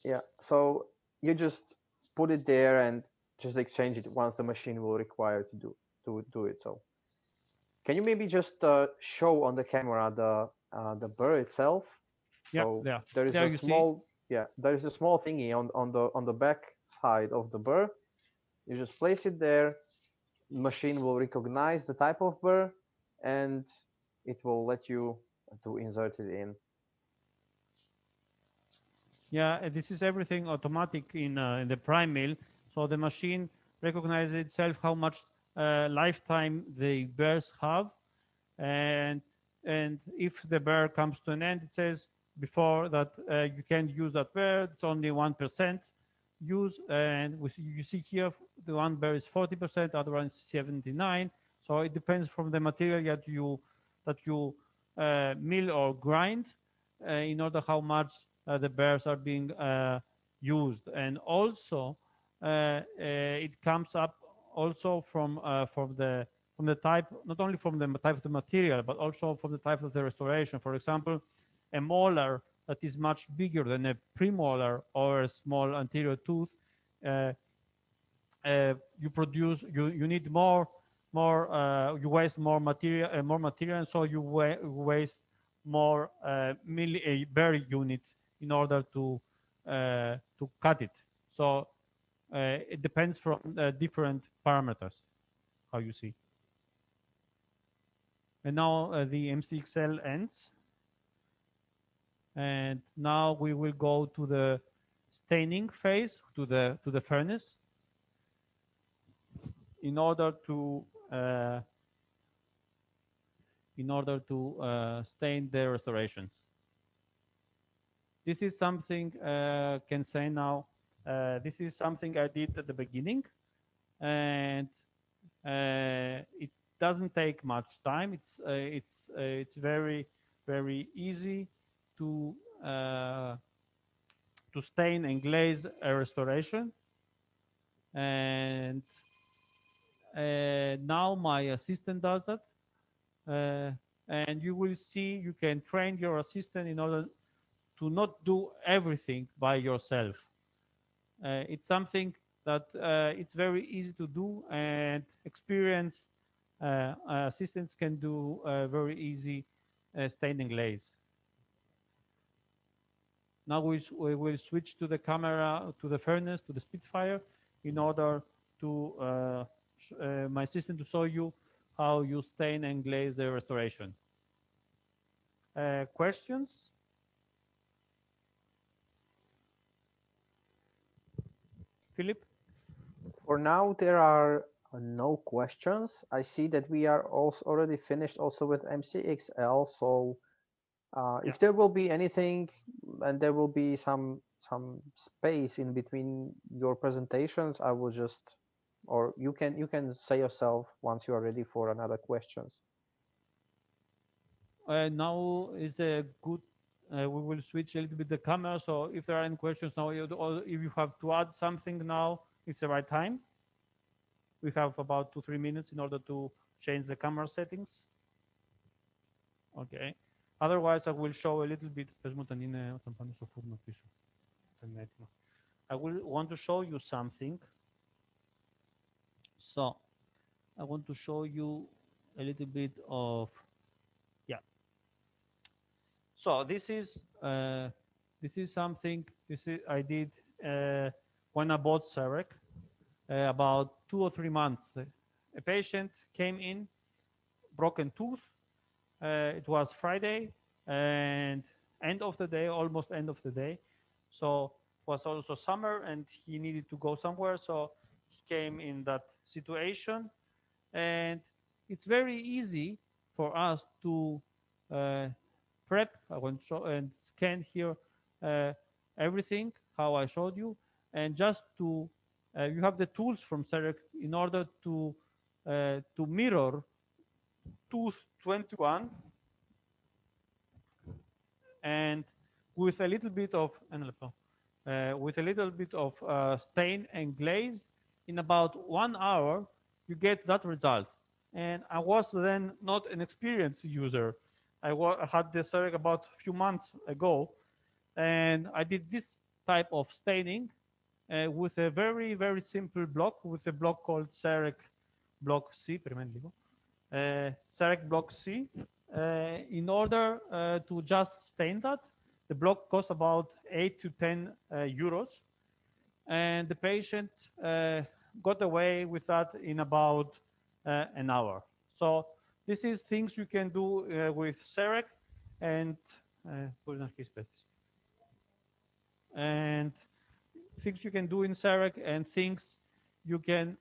Yeah, so you just put it there and just exchange it once the machine will require to do it. So, can you maybe just show on the camera the burr itself? So there is a small there is a small thingy on the back side of the burr. You just place it there, machine will recognize the type of burr, and it will let you to insert it in. Yeah, this is everything automatic in the Primemill. So the machine recognizes itself how much lifetime the burrs have, and if the burr comes to an end, it says before that you can't use that burr. It's only 1% use, and you see here the one burr is 40%, other one is 79. So it depends from the material that you mill or grind in order how much the burrs are being used, and also it comes up also from the type, not only from the type of the material, but also from the type of the restoration. For example, a molar that is much bigger than a premolar or a small anterior tooth, you need you waste more material, and so you waste more burr unit in order to cut it. So it depends from different parameters, how you see. And now the MCXL ends. And now we will go to the staining phase, to the furnace, in order to stain the restorations. This is something can say now. This is something I did at the beginning, and it doesn't take much time. It's very easy to stain and glaze a restoration. And now my assistant does that, and you will see you can train your assistant in order to not do everything by yourself. It's something that it's very easy to do, and experienced assistants can do very easy stain and glaze. Now we will switch to the camera, to the furnace, to the Spitfire, in order to my assistant to show you how you stain and glaze the restoration. Questions? Philip? For now, there are no questions. I see that we are also already finished also with MCXL. So if there will be anything, and there will be some space in between your presentations, I will just, or you can say yourself once you are ready for another questions. Now is a good. We will switch a little bit the camera. So if there are any questions now, or if you have to add something now, it's the right time. We have about 2-3 minutes in order to change the camera settings. Okay. Otherwise, I will show a little bit. I will want to show you something. So I want to show you a little bit of, yeah. So this is something I did when I bought CEREC about 2 or 3 months. A patient came in, broken tooth. It was Friday and almost end of the day. So it was also summer and he needed to go somewhere. So he came in that situation, and it's very easy for us to prep. I want to show and scan here everything how I showed you, and just to you have the tools from CEREC in order to mirror tooth 21, and with a little bit of stain and glaze, in about 1 hour you get that result. And I was then not an experienced user. I had the CEREC about a few months ago, and I did this type of staining with a very simple block, with a block called CEREC Block C, CEREC Block C. In order to just stain that, the block costs about 8 to 10 euros, and the patient got away with that in about an hour. So this is things you can do with CEREC and and things you can do in CEREC and things you can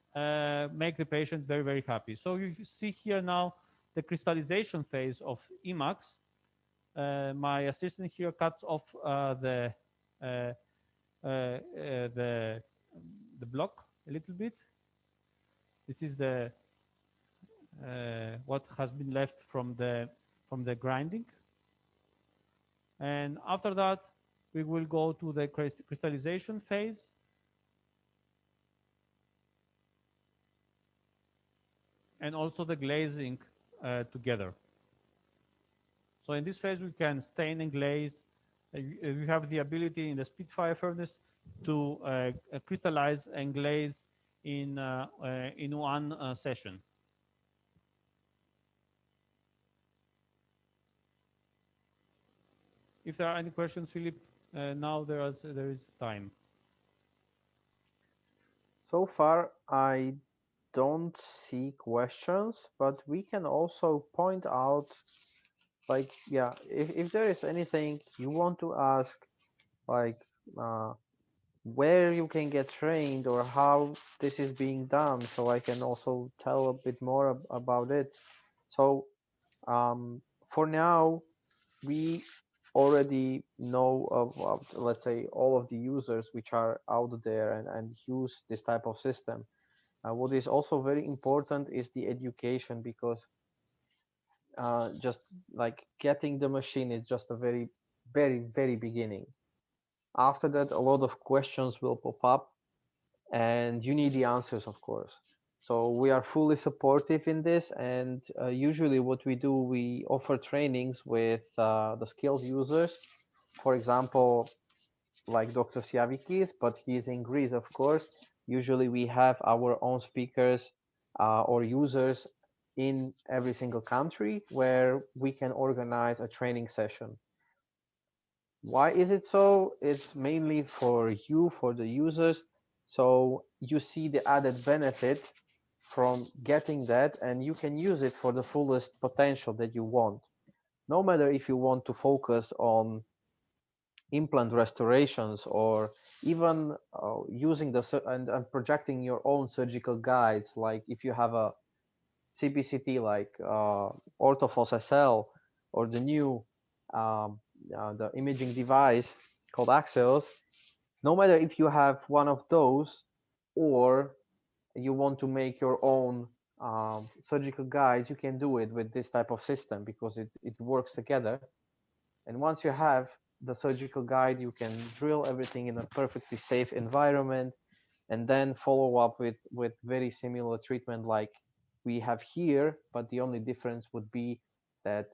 make the patient very, very happy. So you see here now the crystallization phase of Emacs. My assistant here cuts off the block a little bit. This is the what has been left from the grinding, and after that we will go to the crystallization phase. And also the glazing together. So in this phase we can stain and glaze. We have the ability in the Spitfire furnace to crystallize and glaze in one session. If there are any questions, Philip, now there is time. So far, I don't see questions, but we can also point out, like, yeah, if there is anything you want to ask, like where you can get trained or how this is being done, so I can also tell a bit more about it. So for now, we already know of, let's say, all of the users which are out there and use this type of system. What is also very important is the education, because just like getting the machine is just a very, very beginning. After that, a lot of questions will pop up and you need the answers, of course. So we are fully supportive in this, and usually what we do, we offer trainings with the skilled users. For example, like Dr. Siavikis, but he's in Greece, of course. Usually we have our own speakers or users in every single country where we can organize a training session. Why is it so? It's mainly for you, for the users. So you see the added benefit from getting that, and you can use it for the fullest potential that you want. No matter if you want to focus on implant restorations or even using the and projecting your own surgical guides, like if you have a CBCT like Orthofos SL or the new the imaging device called Axios. No matter if you have one of those or you want to make your own surgical guides, you can do it with this type of system because it works together. And once you have the surgical guide, you can drill everything in a perfectly safe environment and then follow up with very similar treatment like we have here, but the only difference would be that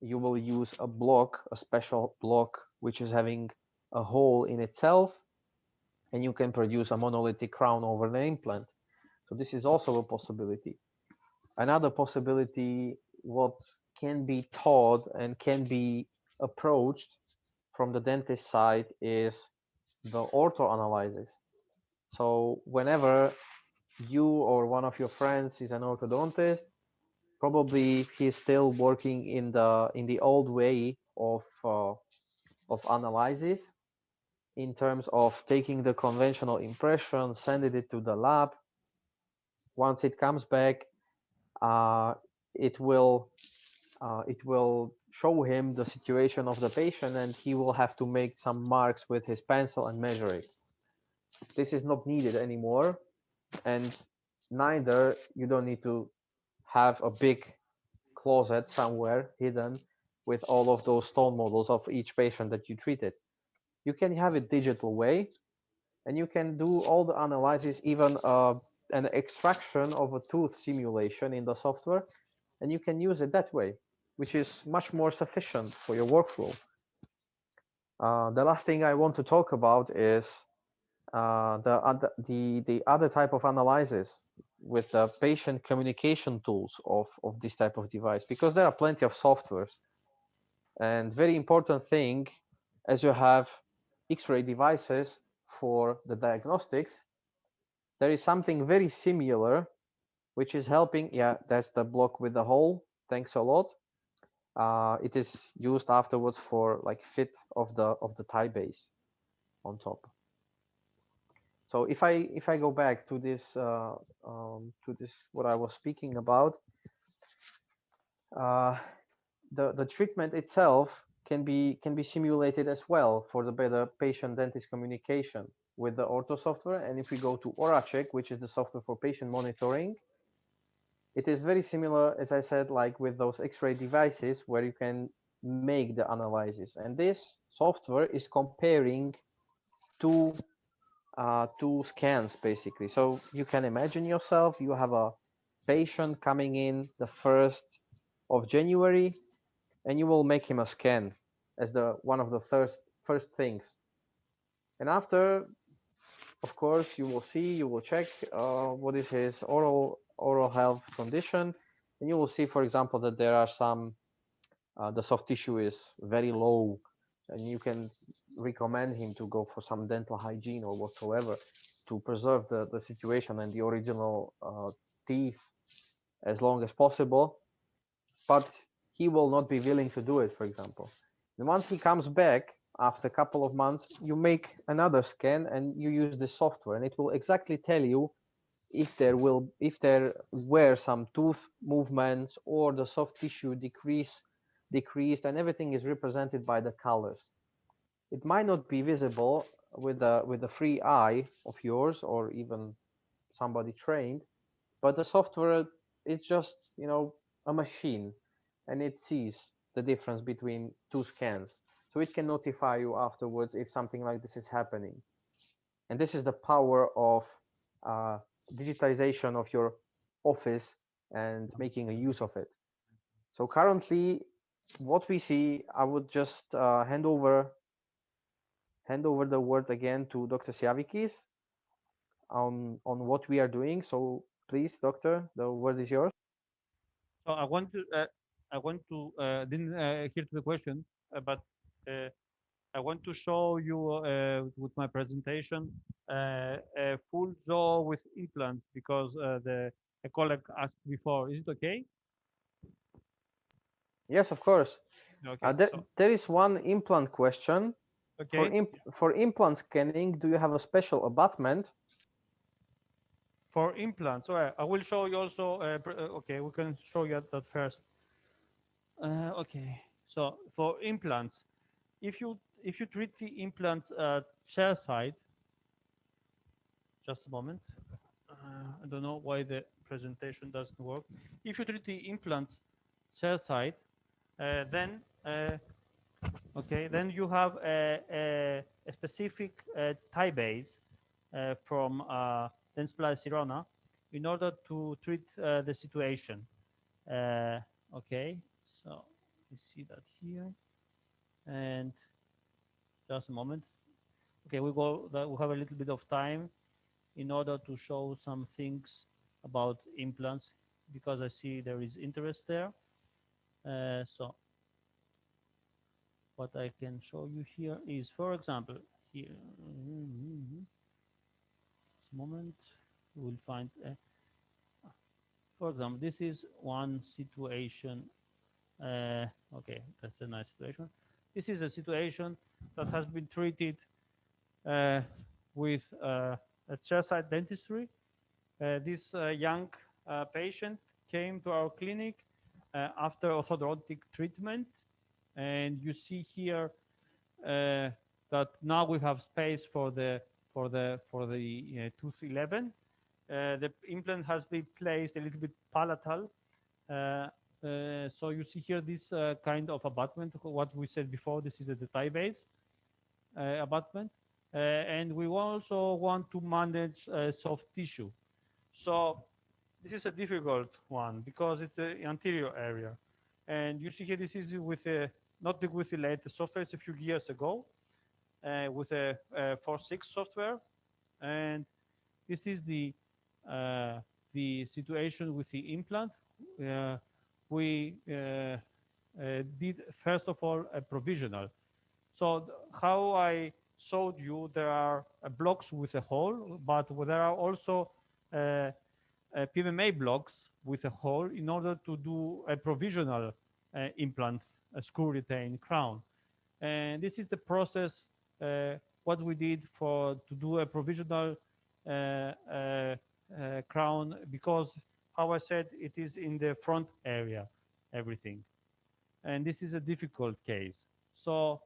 you will use a block, a special block, which is having a hole in itself, and you can produce a monolithic crown over the implant. So this is also a possibility. Another possibility, what can be taught and can be approached from the dentist side, is the ortho analysis. So whenever you or one of your friends is an orthodontist, probably he's still working in the old way of analysis, in terms of taking the conventional impression, sending it to the lab. Once it comes back, it will show him the situation of the patient, and he will have to make some marks with his pencil and measure it. This is not needed anymore, and neither you don't need to have a big closet somewhere hidden with all of those stone models of each patient that you treated. You can have it digital way, and you can do all the analysis, even an extraction of a tooth simulation in the software, and you can use it that way, which is much more sufficient for your workflow. The last thing I want to talk about is the other type of analysis with the patient communication tools of this type of device, because there are plenty of softwares. And very important thing, as you have X-ray devices for the diagnostics, there is something very similar, which is helping. Yeah, that's the block with the hole. Thanks a lot. It is used afterwards for like fit of the tie base on top. So if I go back to this what I was speaking about, the treatment itself can be simulated as well for the better patient-dentist communication with the ortho software. And if we go to OraCheck, which is the software for patient monitoring, it is very similar, as I said, like with those X-ray devices where you can make the analysis. And this software is comparing two scans basically. So you can imagine yourself, you have a patient coming in the 1st of January, and you will make him a scan as the one of the first things. And after, of course, you will check what is his oral health condition, and you will see, for example, that there are some the soft tissue is very low, and you can recommend him to go for some dental hygiene or whatsoever to preserve the situation and the original teeth as long as possible. But he will not be willing to do it, for example. And once he comes back after a couple of months, you make another scan and you use the software, and it will exactly tell you if there were some tooth movements or the soft tissue decreased, and everything is represented by the colors. It might not be visible with the free eye of yours or even somebody trained, but the software, it's just a machine, and it sees the difference between two scans, so it can notify you afterwards if something like this is happening. And this is the power of digitization of your office and making a use of it. So currently, what we see, I would just hand over the word again to Dr. Siavikis on what we are doing. So please, doctor, the word is yours. So didn't hear the question, but I want to show you with my presentation a full jaw with implants because a colleague asked before. Is it okay? Yes, of course. Okay. There is one implant question. Okay. For implant scanning, do you have a special abutment? For implants, I will show you also. Okay, we can show you that first. Okay, so for implants, if you treat the implants chairside, just a moment. I don't know why the presentation doesn't work. If you treat the implants chairside, then okay, then you have a specific tie base from Dentsply Sirona in order to treat the situation. Okay, so you see that here, and just a moment. Okay, we have a little bit of time in order to show some things about implants because I see there is interest there. So what I can show you here is, for example, here. This moment we will find. For example, this is one situation. Okay, that's a nice situation. This is a situation that has been treated with a chairside dentistry. This young patient came to our clinic after orthodontic treatment, and you see here that now we have space for the tooth 11. The implant has been placed a little bit palatal. So you see here this kind of abutment, what we said before, this is the tie base abutment. And we also want to manage soft tissue. So this is a difficult one because it's the anterior area. And you see here, this is with not with the latest software, it's a few years ago with a 4.6 software. And this is the situation with the implant. We did, first of all, a provisional. So how I showed you, there are blocks with a hole, but there are also PMMA blocks with a hole in order to do a provisional implant, a screw retain crown. And this is the process what we did to do a provisional uh, uh, crown, because how I said, it is in the front area, everything. And this is a difficult case. So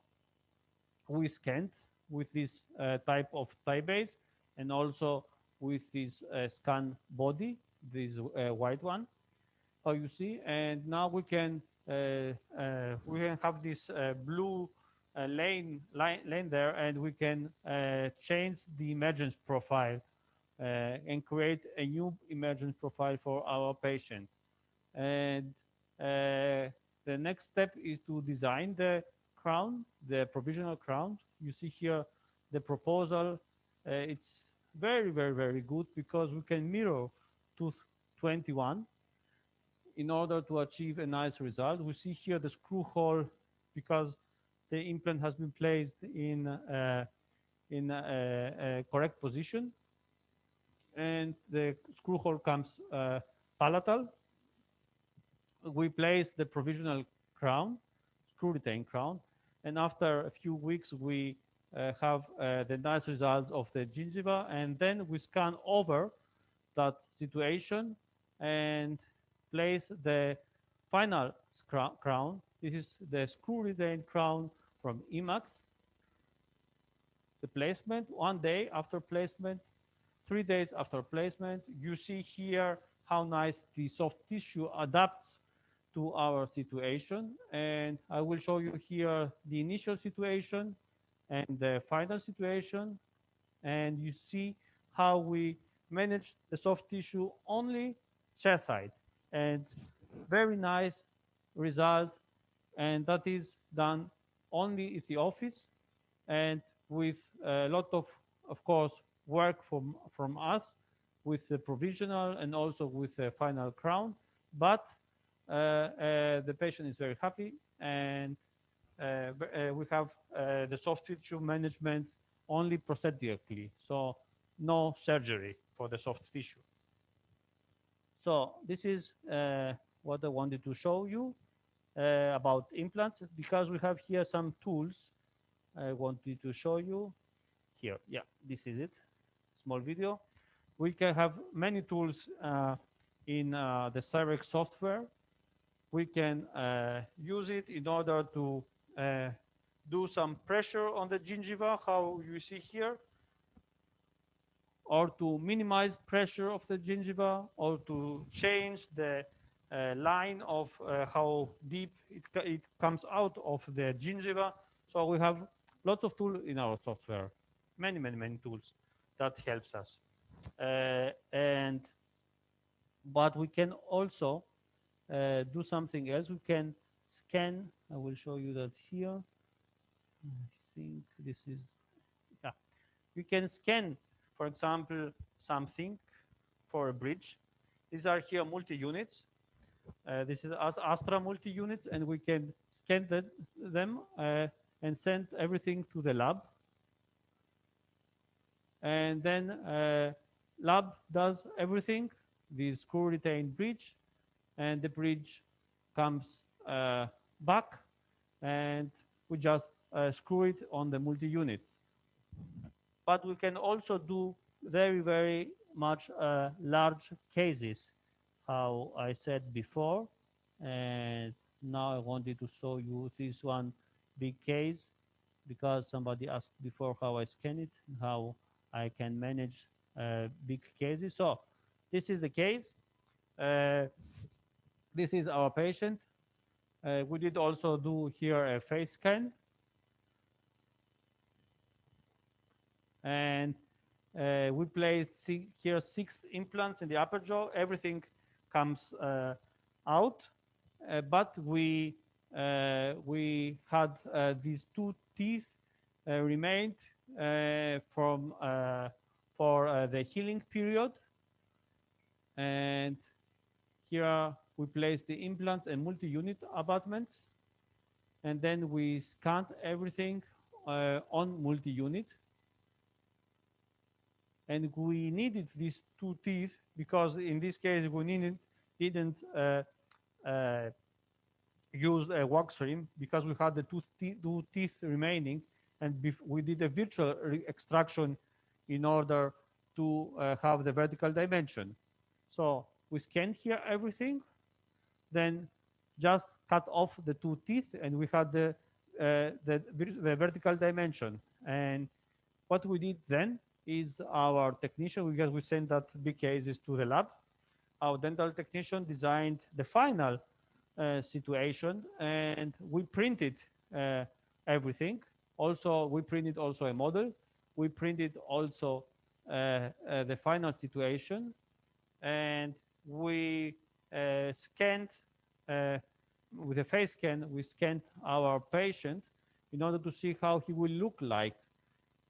we scanned with this type of tie base, and also with this scan body, this white one, how you see. And now we can have this blue lane there, and we can change the emergence profile and create a new emergence profile for our patient. And the next step is to design the crown, the provisional crown. You see here the proposal. It's very, very, very good, because we can mirror tooth 21 in order to achieve a nice result. We see here the screw hole, because the implant has been placed in a correct position, and the screw hole comes palatal. We place the provisional crown, screw retain crown, and after a few weeks we have the nice results of the gingiva, and then we scan over that situation and place the final crown. This is the screw retain crown from Emax. The placement, 1 day after placement, 3 days after placement. You see here how nice the soft tissue adapts to our situation. And I will show you here the initial situation and the final situation. And you see how we manage the soft tissue only chairside, and very nice result. And that is done only at the office, and with a lot of course, work from us with the provisional and also with the final crown. But the patient is very happy, and we have the soft tissue management only prosthetically, so no surgery for the soft tissue. So this is what I wanted to show you about implants, because we have here some tools I wanted to show you here. Yeah, this is it, small video. We can have many tools in the CEREC software. We can use it in order to do some pressure on the gingiva, how you see here, or to minimize pressure of the gingiva, or to change the line of how deep it comes out of the gingiva. So we have lots of tools in our software, many, many, many tools that helps us. But we can also do something else. We can scan. I will show you that here. I think this is, yeah. We can scan, for example, something for a bridge. These are here multi-units. This is Astra multi-units, and we can scan them and send everything to the lab. And then lab does everything, the screw retained bridge, and the bridge comes back, and we just screw it on the multi-units. But we can also do very, very much large cases, how I said before. And now I wanted to show you this one big case, because somebody asked before how I scan it, how I can manage big cases. So this is the case. This is our patient. We did also do here a face scan. And we placed here 6 implants in the upper jaw. Everything comes out, but we had these 2 teeth remained for the healing period. And here we place the implants and multi-unit abutments, and then we scanned everything on multi-unit. And we needed these two teeth because in this case we didn't use a work stream because we had the two teeth remaining, and we did a virtual extraction in order to have the vertical dimension. So we scanned here everything, then just cut off the two teeth, and we had the vertical dimension. And what we did then is our technician, because we sent that big cases to the lab, our dental technician designed the final situation, and we printed everything. Also, we printed also a model. We printed also the final situation, and we scanned with a face scan. We scanned our patient in order to see how he will look like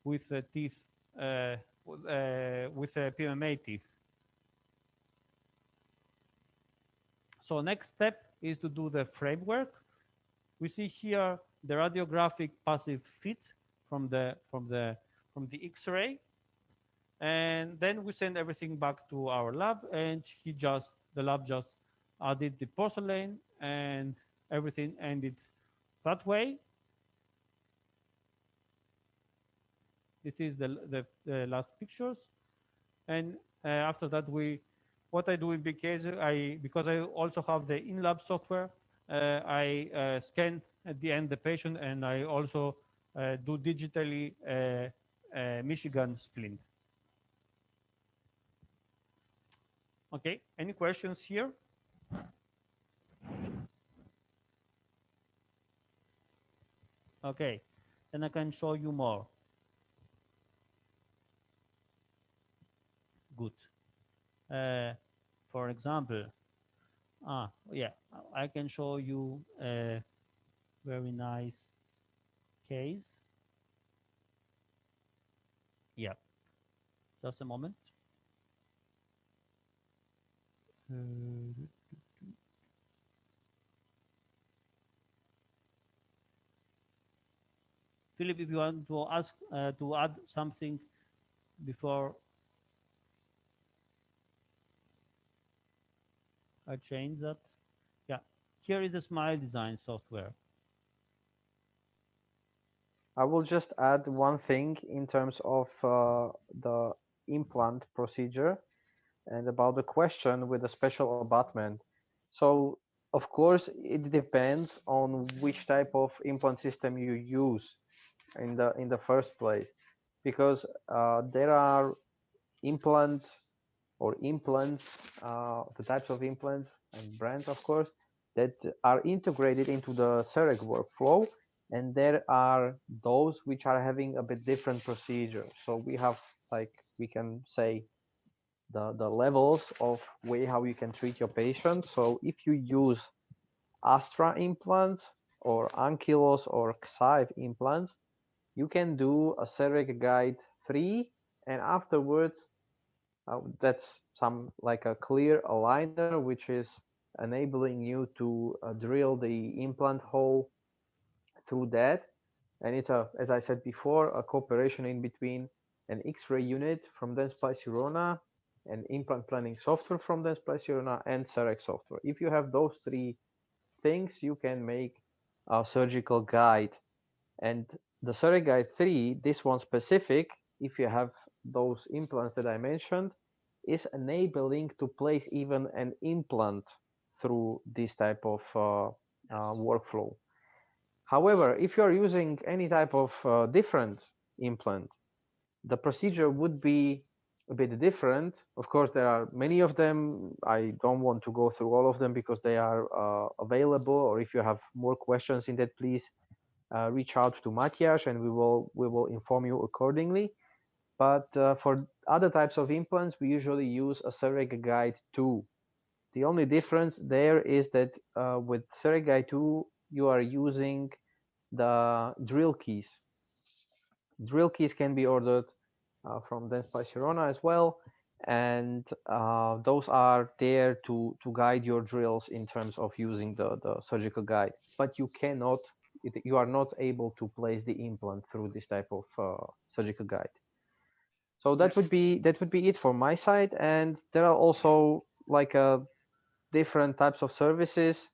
with the teeth, with a PMMA teeth. So next step is to do the framework. We see here the radiographic passive fit from the X-ray, and then we send everything back to our lab, and the lab just added the porcelain, and everything ended that way. This is the last pictures, and after that what I do in big case, because I also have the in-lab software, I scan at the end the patient, and I also do digitally Michigan splint. Okay, any questions here? Okay, then I can show you more. Good. For example, yeah, I can show you a very nice case. Yeah, just a moment. Philip, if you want to ask to add something before I change that. Yeah, here is the Smile Design software. I will just add one thing in terms of the implant procedure and about the question with the special abutment. So, of course, it depends on which type of implant system you use in the first place, because there are implants, the types of implants and brands, of course, that are integrated into the CEREC workflow, and there are those which are having a bit different procedure. So we have, like, we can say the levels of way how you can treat your patient. So if you use Astra implants or Ankylos or Xive implants, you can do a CEREC Guide 3, and afterwards that's some like a clear aligner, which is enabling you to drill the implant hole through that. And it's as I said before, a cooperation in between an X-ray unit from Dentsply Sirona, and implant planning software from Dentsply Sirona, and CEREC software. If you have those three things, you can make a surgical guide. And the CEREC Guide 3, this one specific, if you have those implants that I mentioned, is enabling to place even an implant through this type of workflow. However, if you are using any type of different implant, the procedure would be a bit different. Of course, there are many of them. I don't want to go through all of them because they are available, or if you have more questions in that, please reach out to Matthias, and we will inform you accordingly. But for other types of implants, we usually use a CEREC Guide 2. The only difference there is that with CEREC Guide 2, you are using the drill keys. Drill keys can be ordered from Dentsply Sirona as well, and those are there to guide your drills in terms of using the surgical guide. But you cannot you are not able to place the implant through this type of surgical guide. So that would be it for my side. And there are also like different types of services,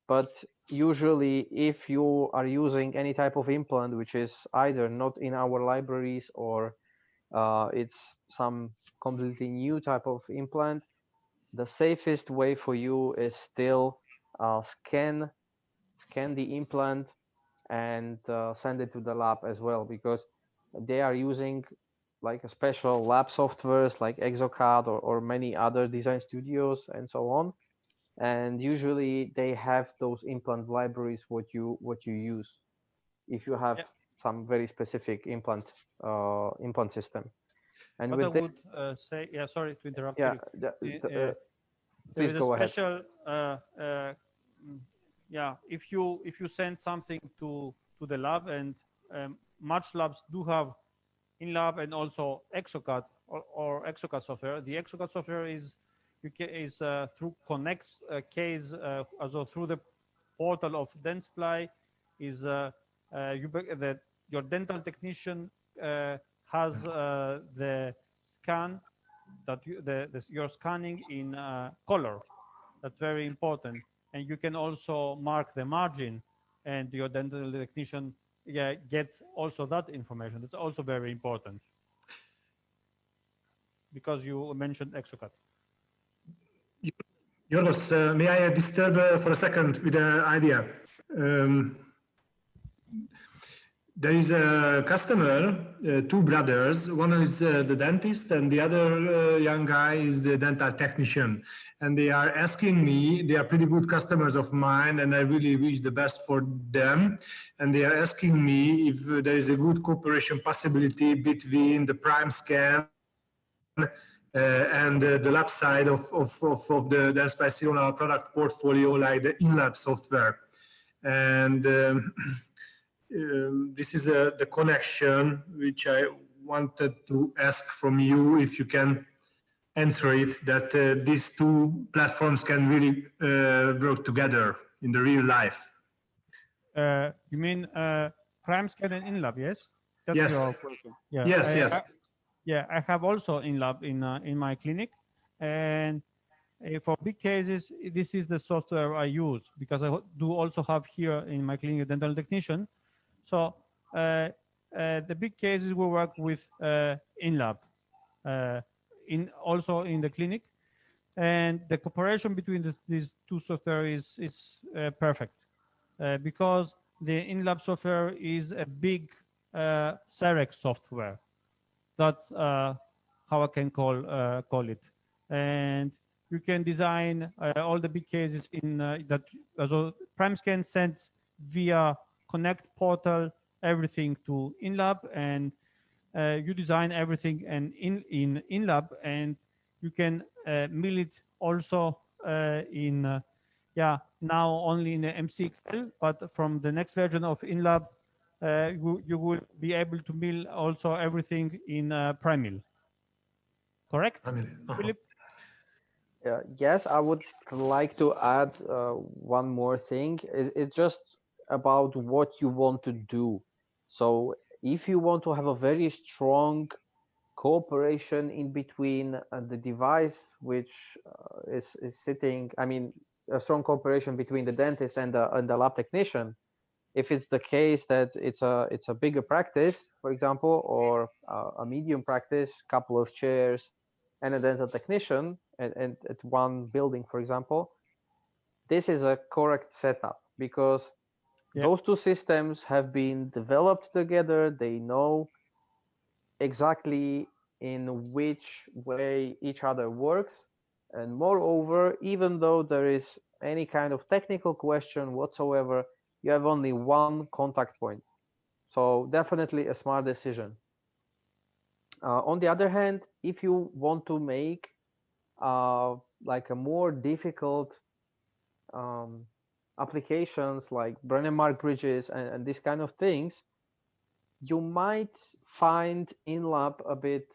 but usually if you are using any type of implant which is either not in our libraries or it's some completely new type of implant, the safest way for you is still scan the implant and send it to the lab as well, because they are using like a special lab softwares like Exocad or many other design studios and so on. And usually they have those implant libraries what you use if you have Yeah. some very specific implant system. And What I with this, would say, yeah, sorry to interrupt yeah, you. There please is a go ahead. special, yeah. If you send something to the lab, and much labs do have in lab and also Exocad or Exocad software. The Exocad software is through connects case also through the portal of Dentsply is that your dental technician has the scan that you're scanning in color. That's very important, and you can also mark the margin, and your dental technician gets also that information. That's also very important because you mentioned Exocad. Yorgos, may I disturb for a second with an idea? There is a customer, two brothers. One is the dentist, and the other young guy is the dental technician. And they are asking me, they are pretty good customers of mine, and I really wish the best for them. And they are asking me if there is a good cooperation possibility between the Primescan and the lab side of the Dentsply product portfolio, like the in-lab software. And this is the connection which I wanted to ask from you, if you can answer it, that these two platforms can really work together in the real life. You mean Primescan and InLab, yes? That's yes. your question. Yeah. Yes. I have also InLab in my clinic, and for big cases, this is the software I use, because I do also have here in my clinic a dental technician. So the big cases we work with InLab, also in the clinic, and the cooperation between these two software is perfect, because the InLab software is a big CEREC software. That's how I can call it, and you can design all the big cases in that. So Primescan sends via Connect portal everything to InLab, and you design everything and in InLab, and you can mill it also in now only in the MCXL, but from the next version of InLab, you will be able to mill also everything in Primemill. Correct, Philip? Yes, I would like to add one more thing. It's just about what you want to do. So if you want to have a very strong cooperation in between the device which is sitting, I mean, a strong cooperation between the dentist and the lab technician, if it's the case that it's a bigger practice, for example, or a medium practice, couple of chairs and a dental technician and at one building, for example, this is a correct setup, because those two systems have been developed together. They know exactly in which way each other works. And moreover, even though there is any kind of technical question whatsoever, you have only one contact point. So definitely a smart decision. On the other hand, if you want to make like a more difficult applications like Brennemark bridges and these kind of things, you might find InLab a bit,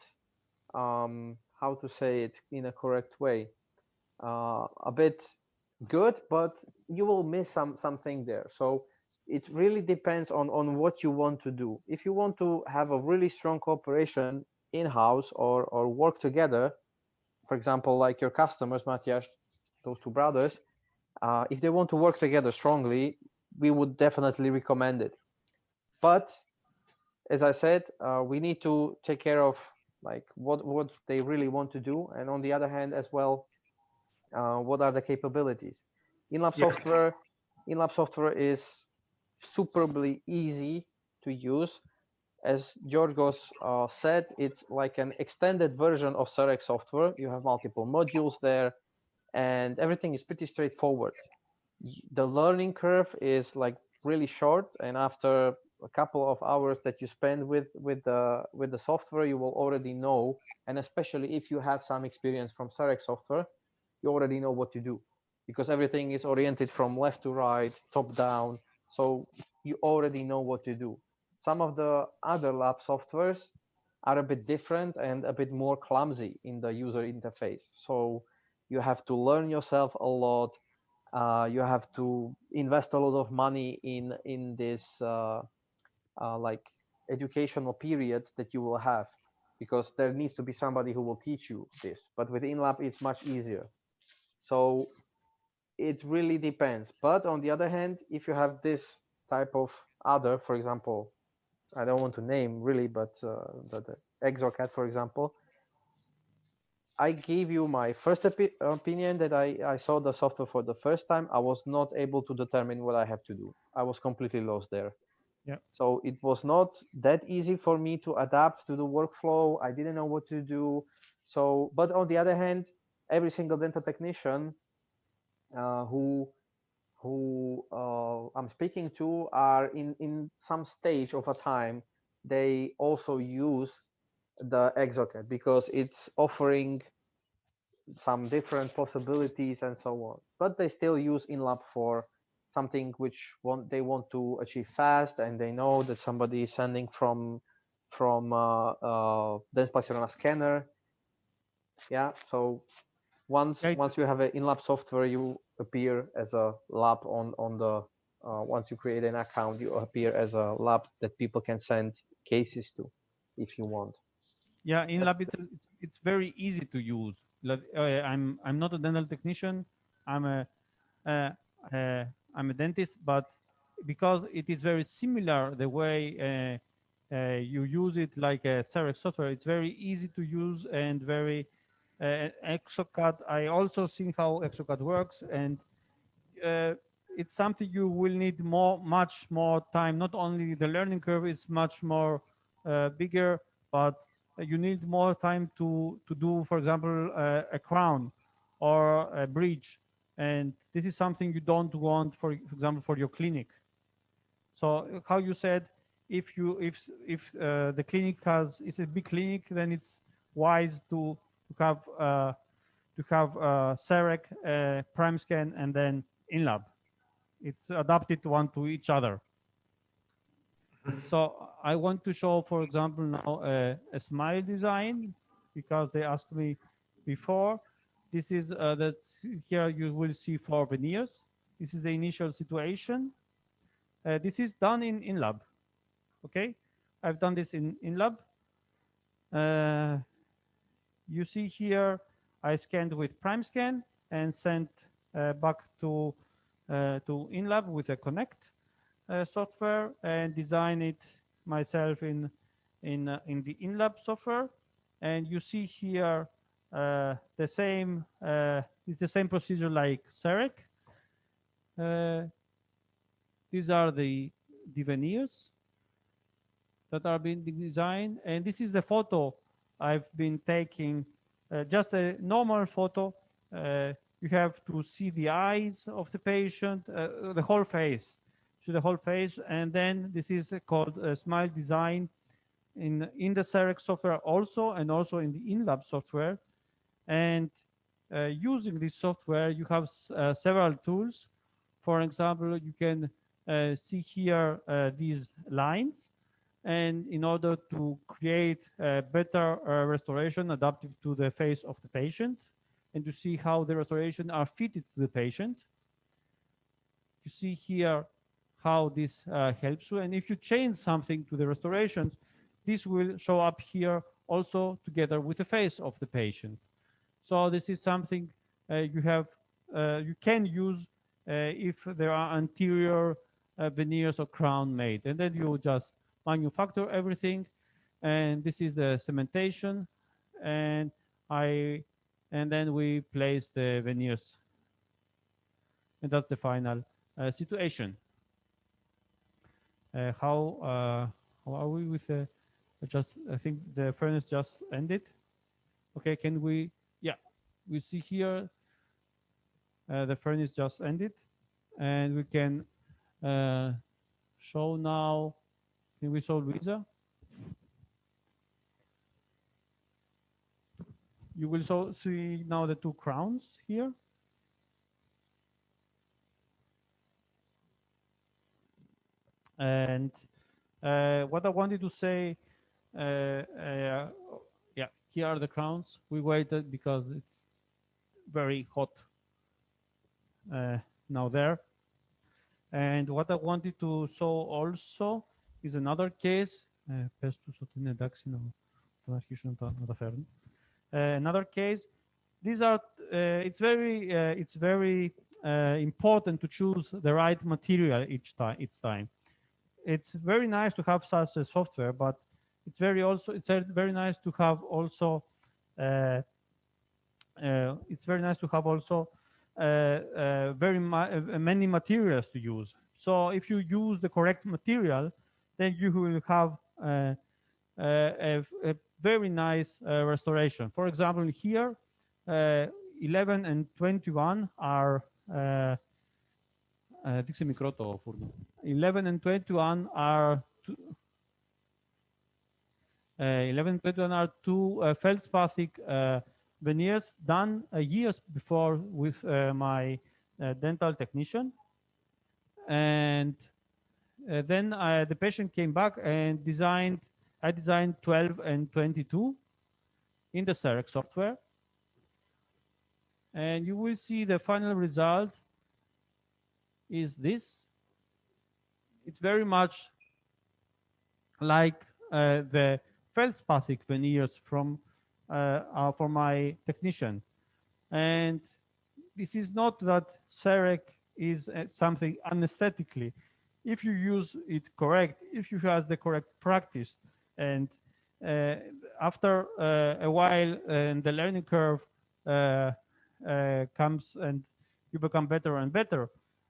how to say it in a correct way, a bit good, but you will miss something there. So it really depends on what you want to do. If you want to have a really strong cooperation in-house or work together, for example, like your customers, Matthias, those two brothers, if they want to work together strongly, we would definitely recommend it. But as I said, we need to take care of like what they really want to do, and on the other hand as well, what are the capabilities. In-lab software is superbly easy to use. As Georgos said, it's like an extended version of CEREC software. You have multiple modules there, and everything is pretty straightforward. The learning curve is like really short, and after a couple of hours that you spend with the software, you will already know. And especially if you have some experience from CEREC software, you already know what to do, because everything is oriented from left to right, top down. So you already know what to do. Some of the other lab softwares are a bit different and a bit more clumsy in the user interface. So you have to learn yourself a lot. You have to invest a lot of money in this like educational period that you will have, because there needs to be somebody who will teach you this. But with InLab, it's much easier. So it really depends. But on the other hand, if you have this type of other, for example, I don't want to name really, but the ExoCAD, for example, I gave you my first opinion that I saw the software for the first time. I was not able to determine what I have to do. I was completely lost there. Yeah. So it was not that easy for me to adapt to the workflow. I didn't know what to do. So, but on the other hand, every single dental technician who I'm speaking to are in some stage of a time, they also use the ExoCAD because it's offering some different possibilities and so on. But they still use InLab for something which they want to achieve fast, and they know that somebody is sending from Denspassione scanner. Yeah, so once you have an InLab software, you appear as a lab on the once you create an account, you appear as a lab that people can send cases to if you want. Yeah, InLab it's very easy to use. I'm not a dental technician. I'm a dentist, but because it is very similar the way you use it like a CEREC software, it's very easy to use and very ExoCAD. I also see how ExoCAD works, and it's something you will need much more time. Not only the learning curve is much more bigger, but you need more time to do, for example, a crown or a bridge, and this is something you don't want, for example, for your clinic. So how you said, if the clinic is a big clinic, then it's wise to have CEREC, Primescan, and then InLab. It's adapted one to each other. So I want to show, for example, now a smile design, because they asked me before. This is that's here you will see 4 veneers. This is the initial situation. This is done in InLab. Okay, I've done this in InLab. You see here, I scanned with Primescan and sent back to InLab with a Connect software, and design it myself in the InLab software. And you see here the same it's the same procedure like CEREC. These are the veneers that are being designed, and this is the photo I've been taking, just a normal photo. You have to see the eyes of the patient, the whole face, the whole face, and then this is called a smile design in the CEREC software also, and also in the InLab software. And using this software, you have several tools. For example, you can see here these lines, and in order to create a better restoration adapted to the face of the patient, and to see how the restoration are fitted to the patient. You see here how this helps you. And if you change something to the restoration, this will show up here also together with the face of the patient. So this is something you can use if there are anterior veneers or crown made, and then you just manufacture everything. And this is the cementation, and then we place the veneers, and that's the final situation. How are we with the? I think the furnace just ended. Okay, can we? Yeah, we see here the furnace just ended, and we can show now. Can we show Luisa? You will see now the two crowns here. And what I wanted to say, yeah, here are the crowns. We waited because it's very hot now there. And what I wanted to show also is another case. Another case. These are. It's very important to choose the right material each time. It's very nice to have such a software, but it's very nice to have also. It's very nice to have also many materials to use. So if you use the correct material, then you will have a very nice restoration. For example, here, 11 and 21 are 11 and 21 are 2 feldspathic veneers done years before with my dental technician. And then the patient came back and I designed 12 and 22 in the CEREC software. And you will see the final result is this. It's very much like the feldspathic veneers from for my technician. And this is not that CEREC is something unesthetically. If you use it correct, if you have the correct practice, and after a while the learning curve comes and you become better and better,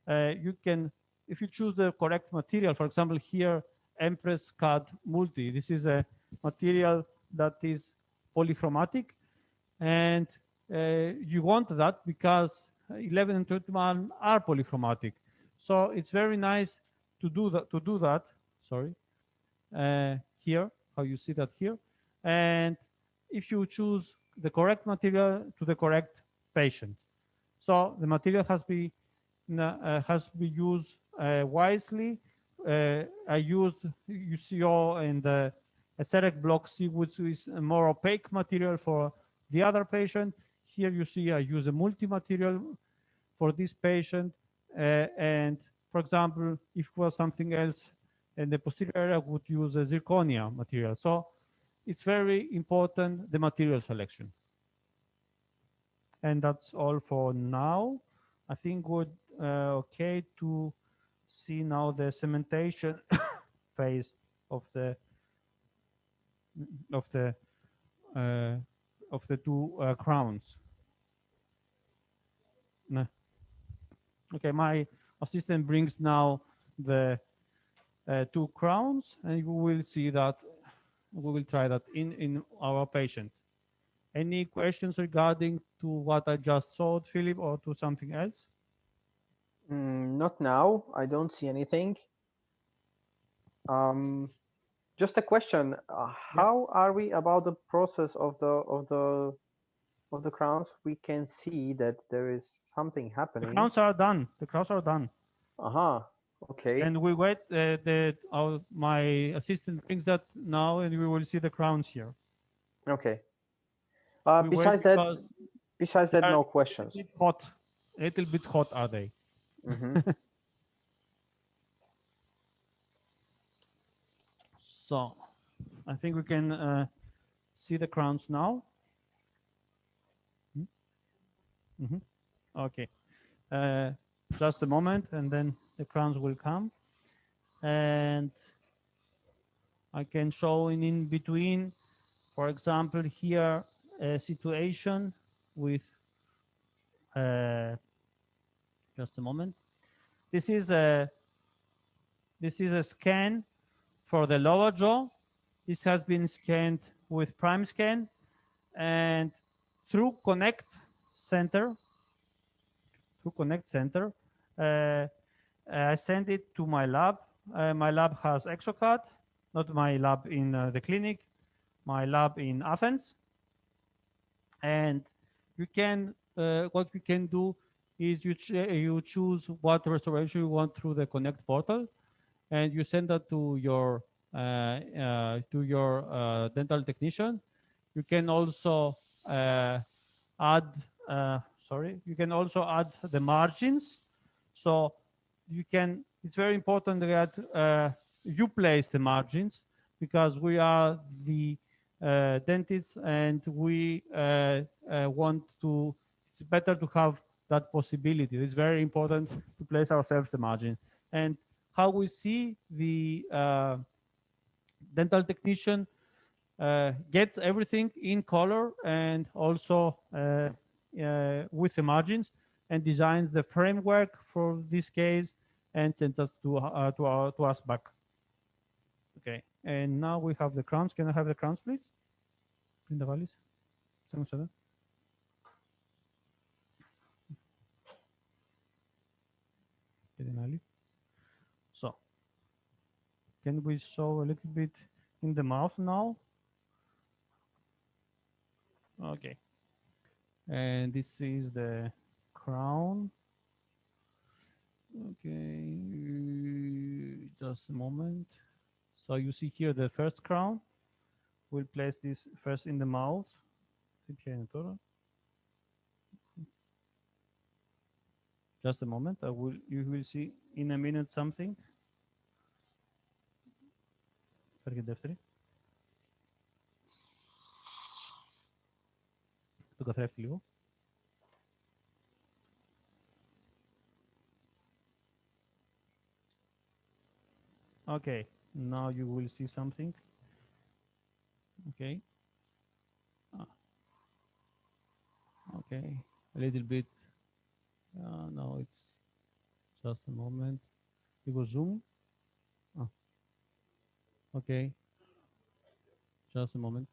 you can, if you choose the correct material, for example here, Empress CAD Multi, this is a material that is polychromatic, and you want that because 11 and 21 are polychromatic. So it's very nice to do that. Sorry, here, how you see that here. And if you choose the correct material to the correct patient, so the material has to be used wisely. I used, you see all in the CEREC block C, which is a more opaque material for the other patient. Here you see I use a multi-material for this patient. And for example, if it was something else in the posterior area, I would use a zirconia material. So it's very important, the material selection. And that's all for now. I think we're okay to see now the cementation phase of the two crowns. No. Okay, my assistant brings now the two crowns, and we will see that. We will try that in our patient. Any questions regarding to what I just showed, Philip, or to something else? Not now. I don't see anything. Just a question. How are we about the process of the crowns? We can see that there is something happening. The crowns are done. The crowns are done. Okay. And we wait. My assistant brings that now, and we will see the crowns here. Okay. Besides that, no questions. A little bit hot are they? So I think we can see the crowns now. Okay. Just a moment, and then the crowns will come. And I can show in between, for example, here a situation with, just a moment. This is a scan for the lower jaw. This has been scanned with Primescan, and through Connect Center, I send it to my lab. My lab has ExoCAD, not my lab in the clinic, my lab in Athens. And you can, what you can do is you choose what restoration you want through the Connect portal, and you send that to your dental technician. You can also add, you can also add the margins. So you can, it's very important that you place the margins, because we are the dentists, and we want to, it's better to have that possibility. It's very important to place ourselves the margin. And how we see the dental technician gets everything in color, and also with the margins, and designs the framework for this case, and sends us to us back. Okay, and now we have the crowns. Can I have the crowns, please? In the valleys. So, can we show a little bit in the mouth now? Okay, and this is the crown. Okay, just a moment. So you see here the first crown. We'll place this first in the mouth. Just a moment. You will see in a minute something. Okay, now you will see something. Okay. Okay, a little bit. No, it's just a moment. You go zoom. Oh. Okay. Just a moment.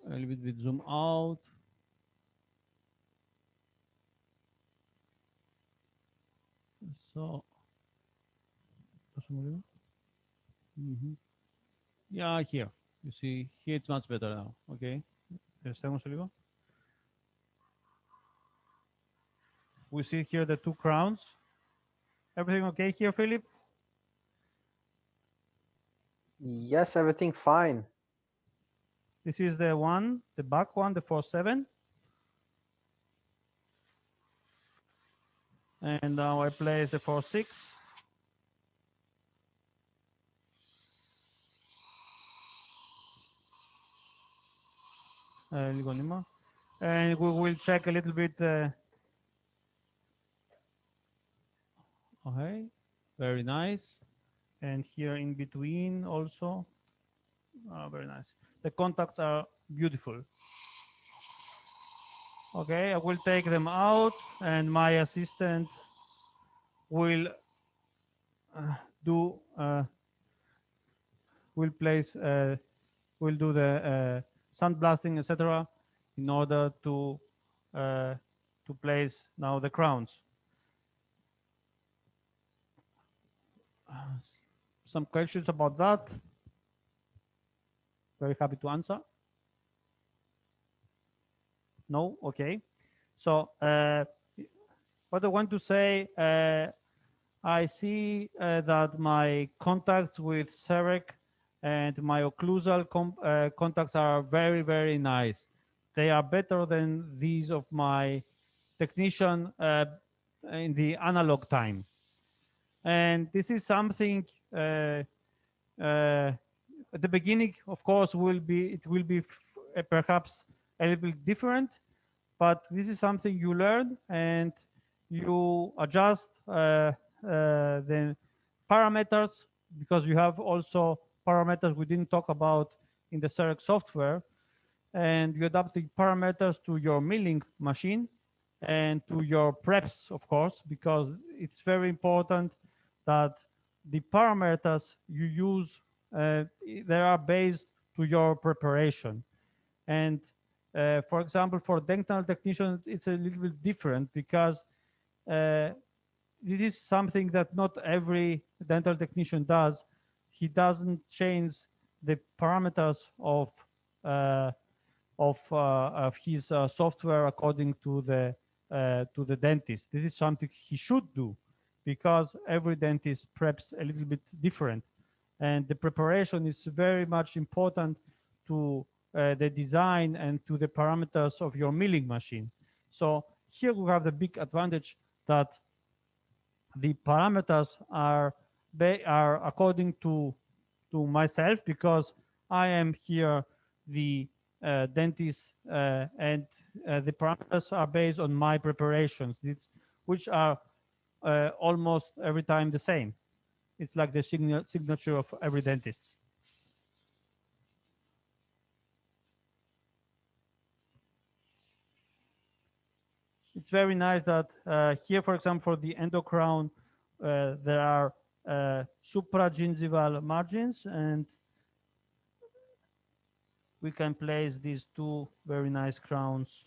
A little bit zoom out. So, yeah, here. You see, here it's much better now. Okay. We see here the two crowns. Everything okay here, Philip? Yes, everything fine. This is the one, the back one, the 4-7. And now I place the 4-6. And we will check a little bit. Okay, very nice. And here in between also, very nice. The contacts are beautiful. Okay, I will take them out, and my assistant will will do the sandblasting, etc., in order to place now the crowns. Some questions about that? Very happy to answer. No? Okay. So what I want to say, I see that my contacts with CEREC and my occlusal contacts are very, very nice. They are better than these of my technician in the analog time. And this is something at the beginning, of course, it will be perhaps a little bit different, but this is something you learn and you adjust the parameters, because you have also parameters we didn't talk about in the CEREC software, and you adapt the parameters to your milling machine and to your preps, of course, because it's very important that the parameters you use, they are based to your preparation. And for example, for dental technicians, it's a little bit different, because it is something that not every dental technician does. He doesn't change the parameters of his software according to the dentist. This is something he should do, because every dentist preps a little bit different, and the preparation is very much important to the design and to the parameters of your milling machine. So here we have the big advantage that the parameters are according to myself, because I am here the dentist, and the parameters are based on my preparations, which are almost every time the same. It's like the signature of every dentist. It's very nice that here, for example, for the endocrown, there are supragingival margins, and we can place these two very nice crowns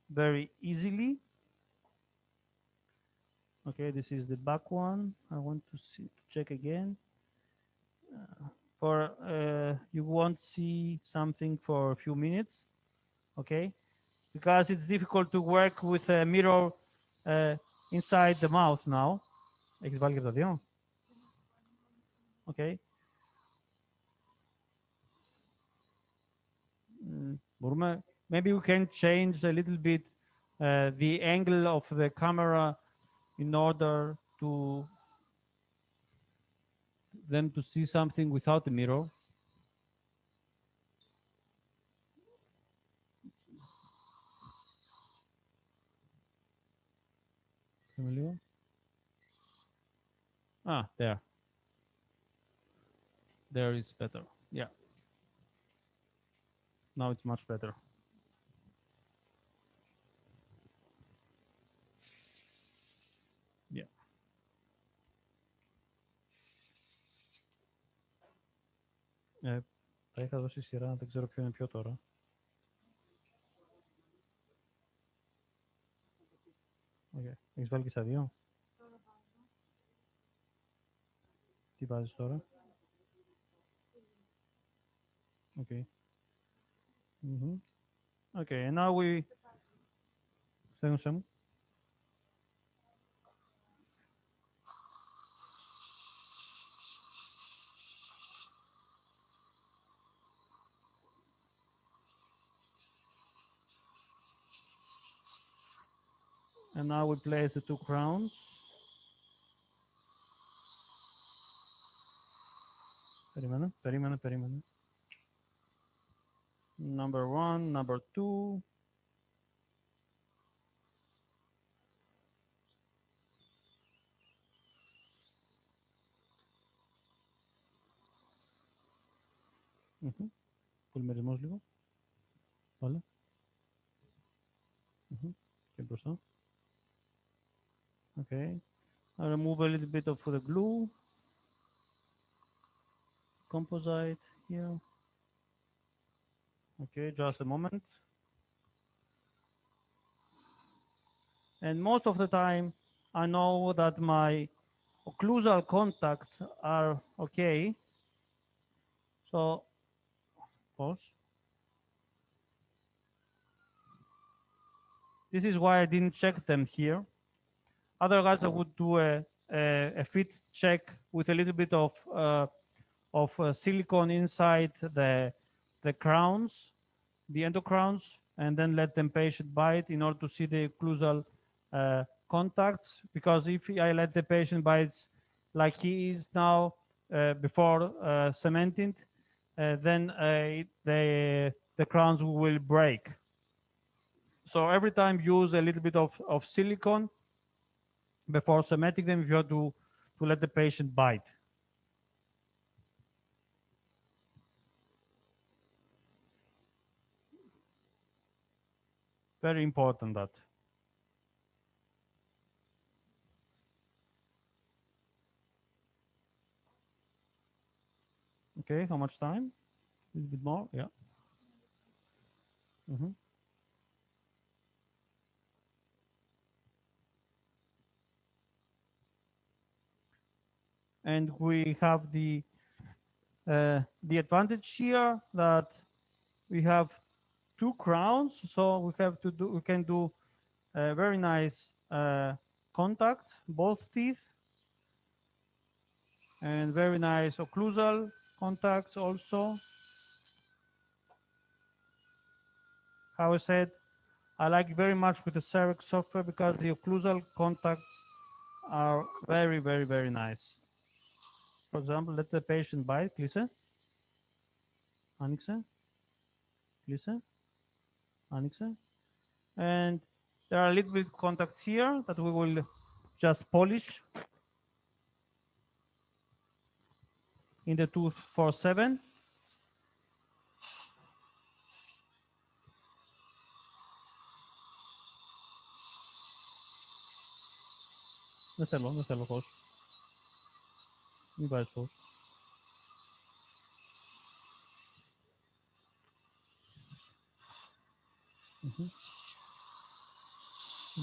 very easily. Okay, this is the back one. I want to check again. You won't see something for a few minutes, okay? Because it's difficult to work with a mirror inside the mouth now. Okay. Maybe we can change a little bit the angle of the camera in order to them to see something without the mirror. There. There is better. Yeah. Now it's much better. Yeah. Θα είχα δώσει σειρά, δεν ξέρω ποιο είναι ποιο τώρα. Okay. Έχεις βάλει και στα δύο. Τι βάζεις τώρα. Okay. Okay, and now we... Στέλνωσέ μου. And now we place the two crowns. Περίμενε. Number one, number two. Πολυμερισμός λίγο. Βάλε. Και μπροστά. Okay. I'll remove a little bit of the glue. Composite here. Okay, just a moment. And most of the time, I know that my occlusal contacts are okay. So, pause. This is why I didn't check them here. Otherwise, I would do a fit check with a little bit of silicone inside the crowns, the endocrowns, and then let the patient bite in order to see the occlusal contacts, because if I let the patient bite like he is now before cementing, then the crowns will break. So every time use a little bit of silicone before cementing them if you have to let the patient bite. Very important that. Okay, how much time? A little bit more, yeah. And we have the advantage here that we have two crowns, so we can do very nice contacts, both teeth, and very nice occlusal contacts also. How I said, I like very much with the CEREC software because the occlusal contacts are very, very, very nice. For example, let the patient bite, Lisa. Anixa. Lisa. Anixa. And there are a little bit contacts here that we will just polish in the 247. Déjalo, Jorge. Mi bad, Jorge.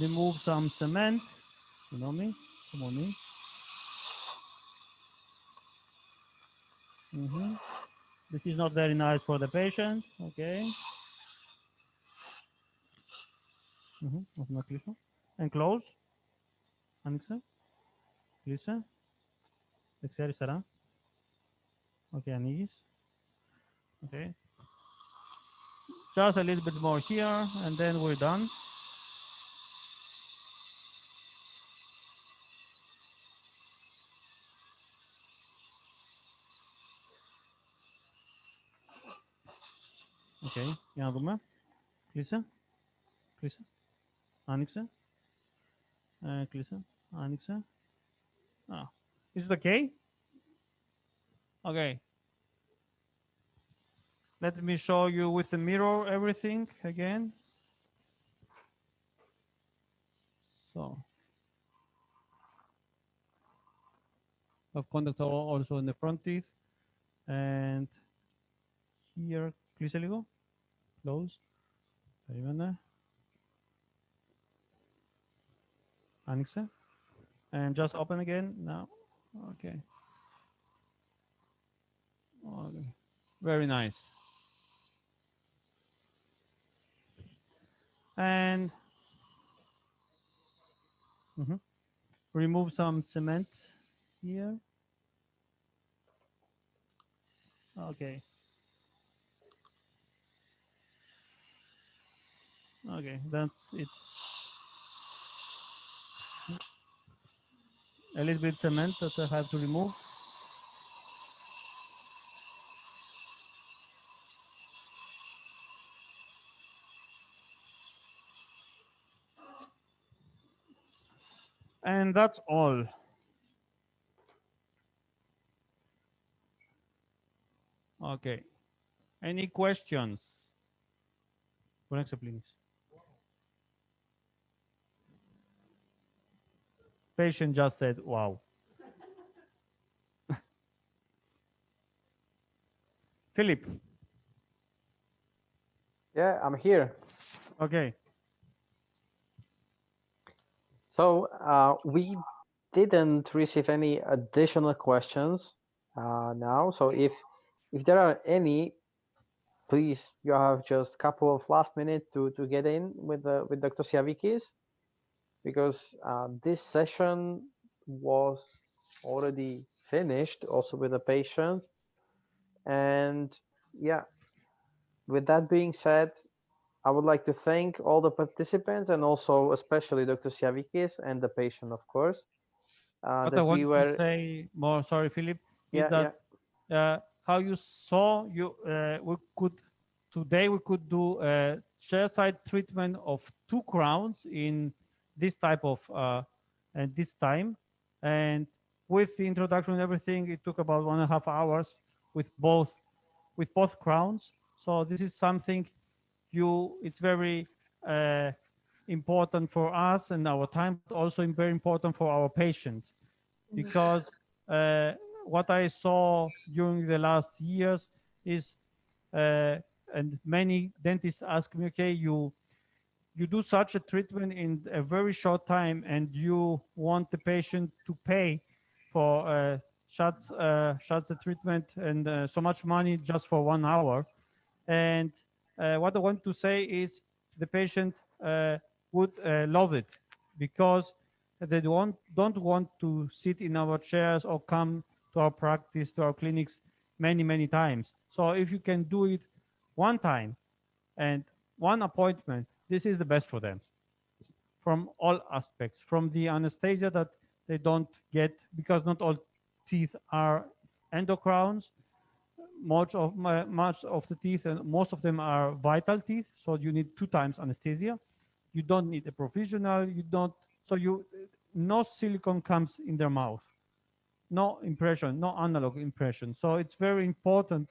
Remove some cement. You know me? Come on me. This is not very nice for the patient. Okay. And close. Anixa. Lisa. Dexter Sarah. Okay, Anigis. Okay. Just a little bit more here, and then we're done. Okay, yardıma. Lisa. Lisa. Anixa. Lisa. Anixa. Ah. Is it okay? Okay. Let me show you with the mirror everything again. So, of contact also in the front teeth, and here, clíseligo, close, Anixa, and just open again now. Okay. Okay. Very nice. And remove some cement here. Okay. Okay, that's it. A little bit cement that I have to remove. And that's all. Okay. Any questions? Next, please. Patient just said, wow. Philip. Yeah, I'm here. Okay. So we didn't receive any additional questions now. So if there are any, please, you have just a couple of last minutes to get in with Dr. Siavikis, because this session was already finished also with the patient. And yeah, with that being said, I would like to thank all the participants and also especially Dr. Siavikis and the patient, of course. What I want to say more, sorry, Philip, is that how you saw today we could do a chairside treatment of 2 crowns in this type of at this time, and with the introduction and everything, it took about 1.5 hours with both crowns. So this is something it's very important for us and our time, but also very important for our patients, because what I saw during the last years is, and many dentists ask me, okay, you do such a treatment in a very short time, and you want the patient to pay for shots a treatment and so much money just for 1 hour. And what I want to say is the patient would love it, because they don't want to sit in our chairs or come to our practice, to our clinics many times. So if you can do it one time and one appointment, this is the best for them from all aspects, from the anesthesia that they don't get, because not all teeth are endocrowns. Much of the teeth, and most of them are vital teeth, so you need 2 times anesthesia. You don't need a provisional, no silicone comes in their mouth, no impression, no analog impression. So it's very important,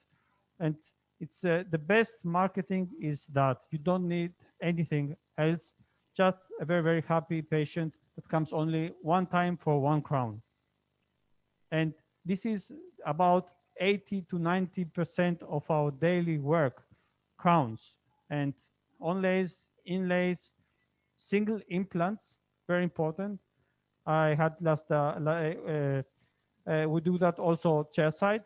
and it's the best marketing is that you don't need anything else, just a very happy patient that comes only 1 time for 1 crown. And this is about 80 to 90% of our daily work, crowns and onlays, inlays, single implants, very important. I had we do that also chairside.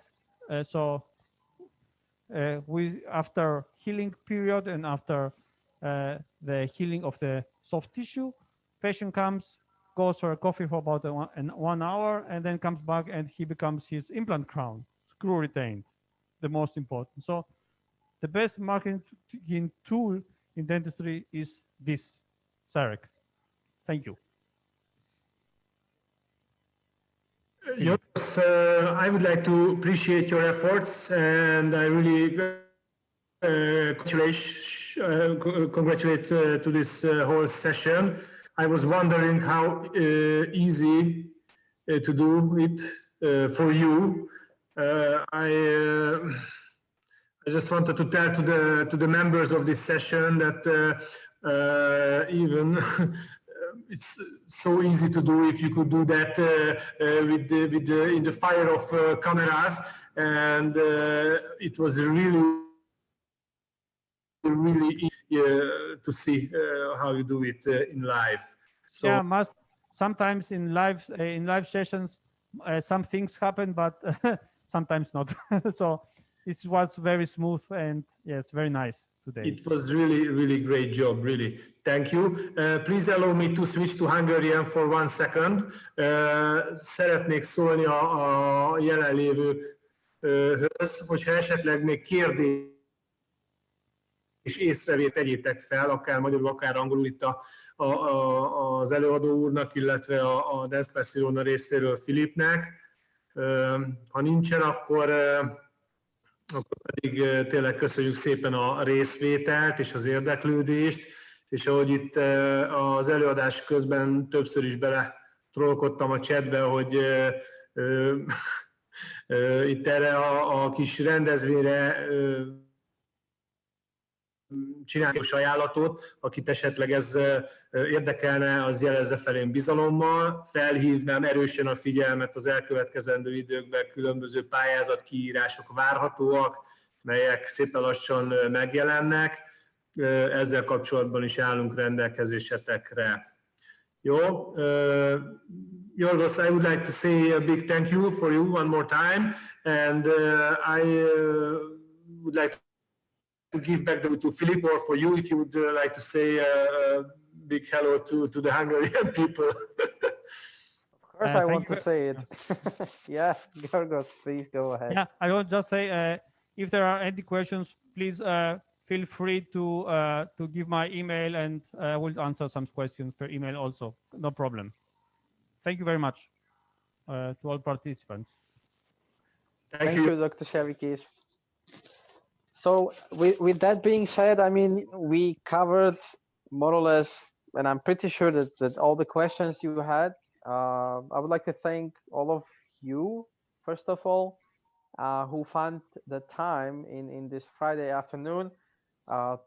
After healing period and after the healing of the soft tissue, patient comes, goes for a coffee for about 1 hour, and then comes back and he becomes his implant crown, screw retained, the most important. So the best marketing tool in dentistry is this, CEREC. Thank you. I would like to appreciate your efforts, and I really congratulate to this whole session. I was wondering how easy to do it for you. I just wanted to tell to the members of this session that even it's so easy to do if you could do that in the fire of cameras, and it was really easy to see how you do it in live. So, yeah, sometimes in live sessions some things happen, but sometimes not. So it was very smooth, and yeah, it's very nice today. It was really great job, really. Thank you. Please allow me to switch to Hungarian for 1 second. Szeretnék szólni a jelenlévőhöz, hogyha esetleg még kérdés és észrevét tegyétek fel, akár magyarul, akár angolul itt az előadó úrnak, illetve a Dance Barcelona részéről Filipnek. Ha nincsen, akkor pedig tényleg köszönjük szépen a részvételt és az érdeklődést, és ahogy itt az előadás közben többször is bele trollkodtam a chatbe, hogy itt erre a kis rendezvényre csinálni ajánlatot, akit esetleg ez érdekelne, az jelezze felém bizalommal. Felhívnám erősen a figyelmet, az elkövetkezendő időkben különböző pályázatkiírások várhatóak, melyek szépen lassan megjelennek. Ezzel kapcsolatban is állunk rendelkezésetekre. Jó? Yorgos, I would like to say a big thank you for you one more time, and I would like to give back to Philip, or for you, if you would like to say a big hello to the Hungarian people. Of course, I want to say it. Yeah, Yorgos, please go ahead. Yeah, I will just say, if there are any questions, please feel free to give my email, and I will answer some questions per email also. No problem. Thank you very much to all participants. Thank you, Dr. Ševikis. So with that being said, I mean, we covered more or less, and I'm pretty sure that all the questions you had. I would like to thank all of you, first of all, who found the time in this Friday afternoon.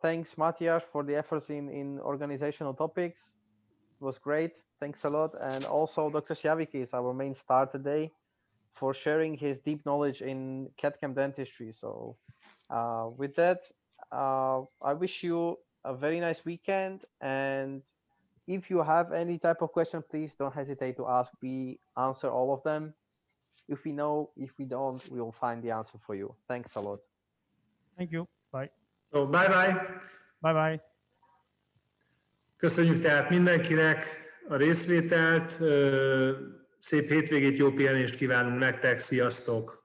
Thanks, Matthias, for the efforts in organizational topics. It was great. Thanks a lot. And also Dr. Ševikis, our main star today, for sharing his deep knowledge in CAD/CAM dentistry. So with that, I wish you a very nice weekend. And if you have any type of question, please don't hesitate to ask. We answer all of them. If we know, if we don't, we will find the answer for you. Thanks a lot. Thank you. Bye. So bye-bye. Bye-bye. Köszönjük tehát mindenkinek a részvételt. Szép hétvégét, jó pihenést kívánunk nektek. Sziasztok!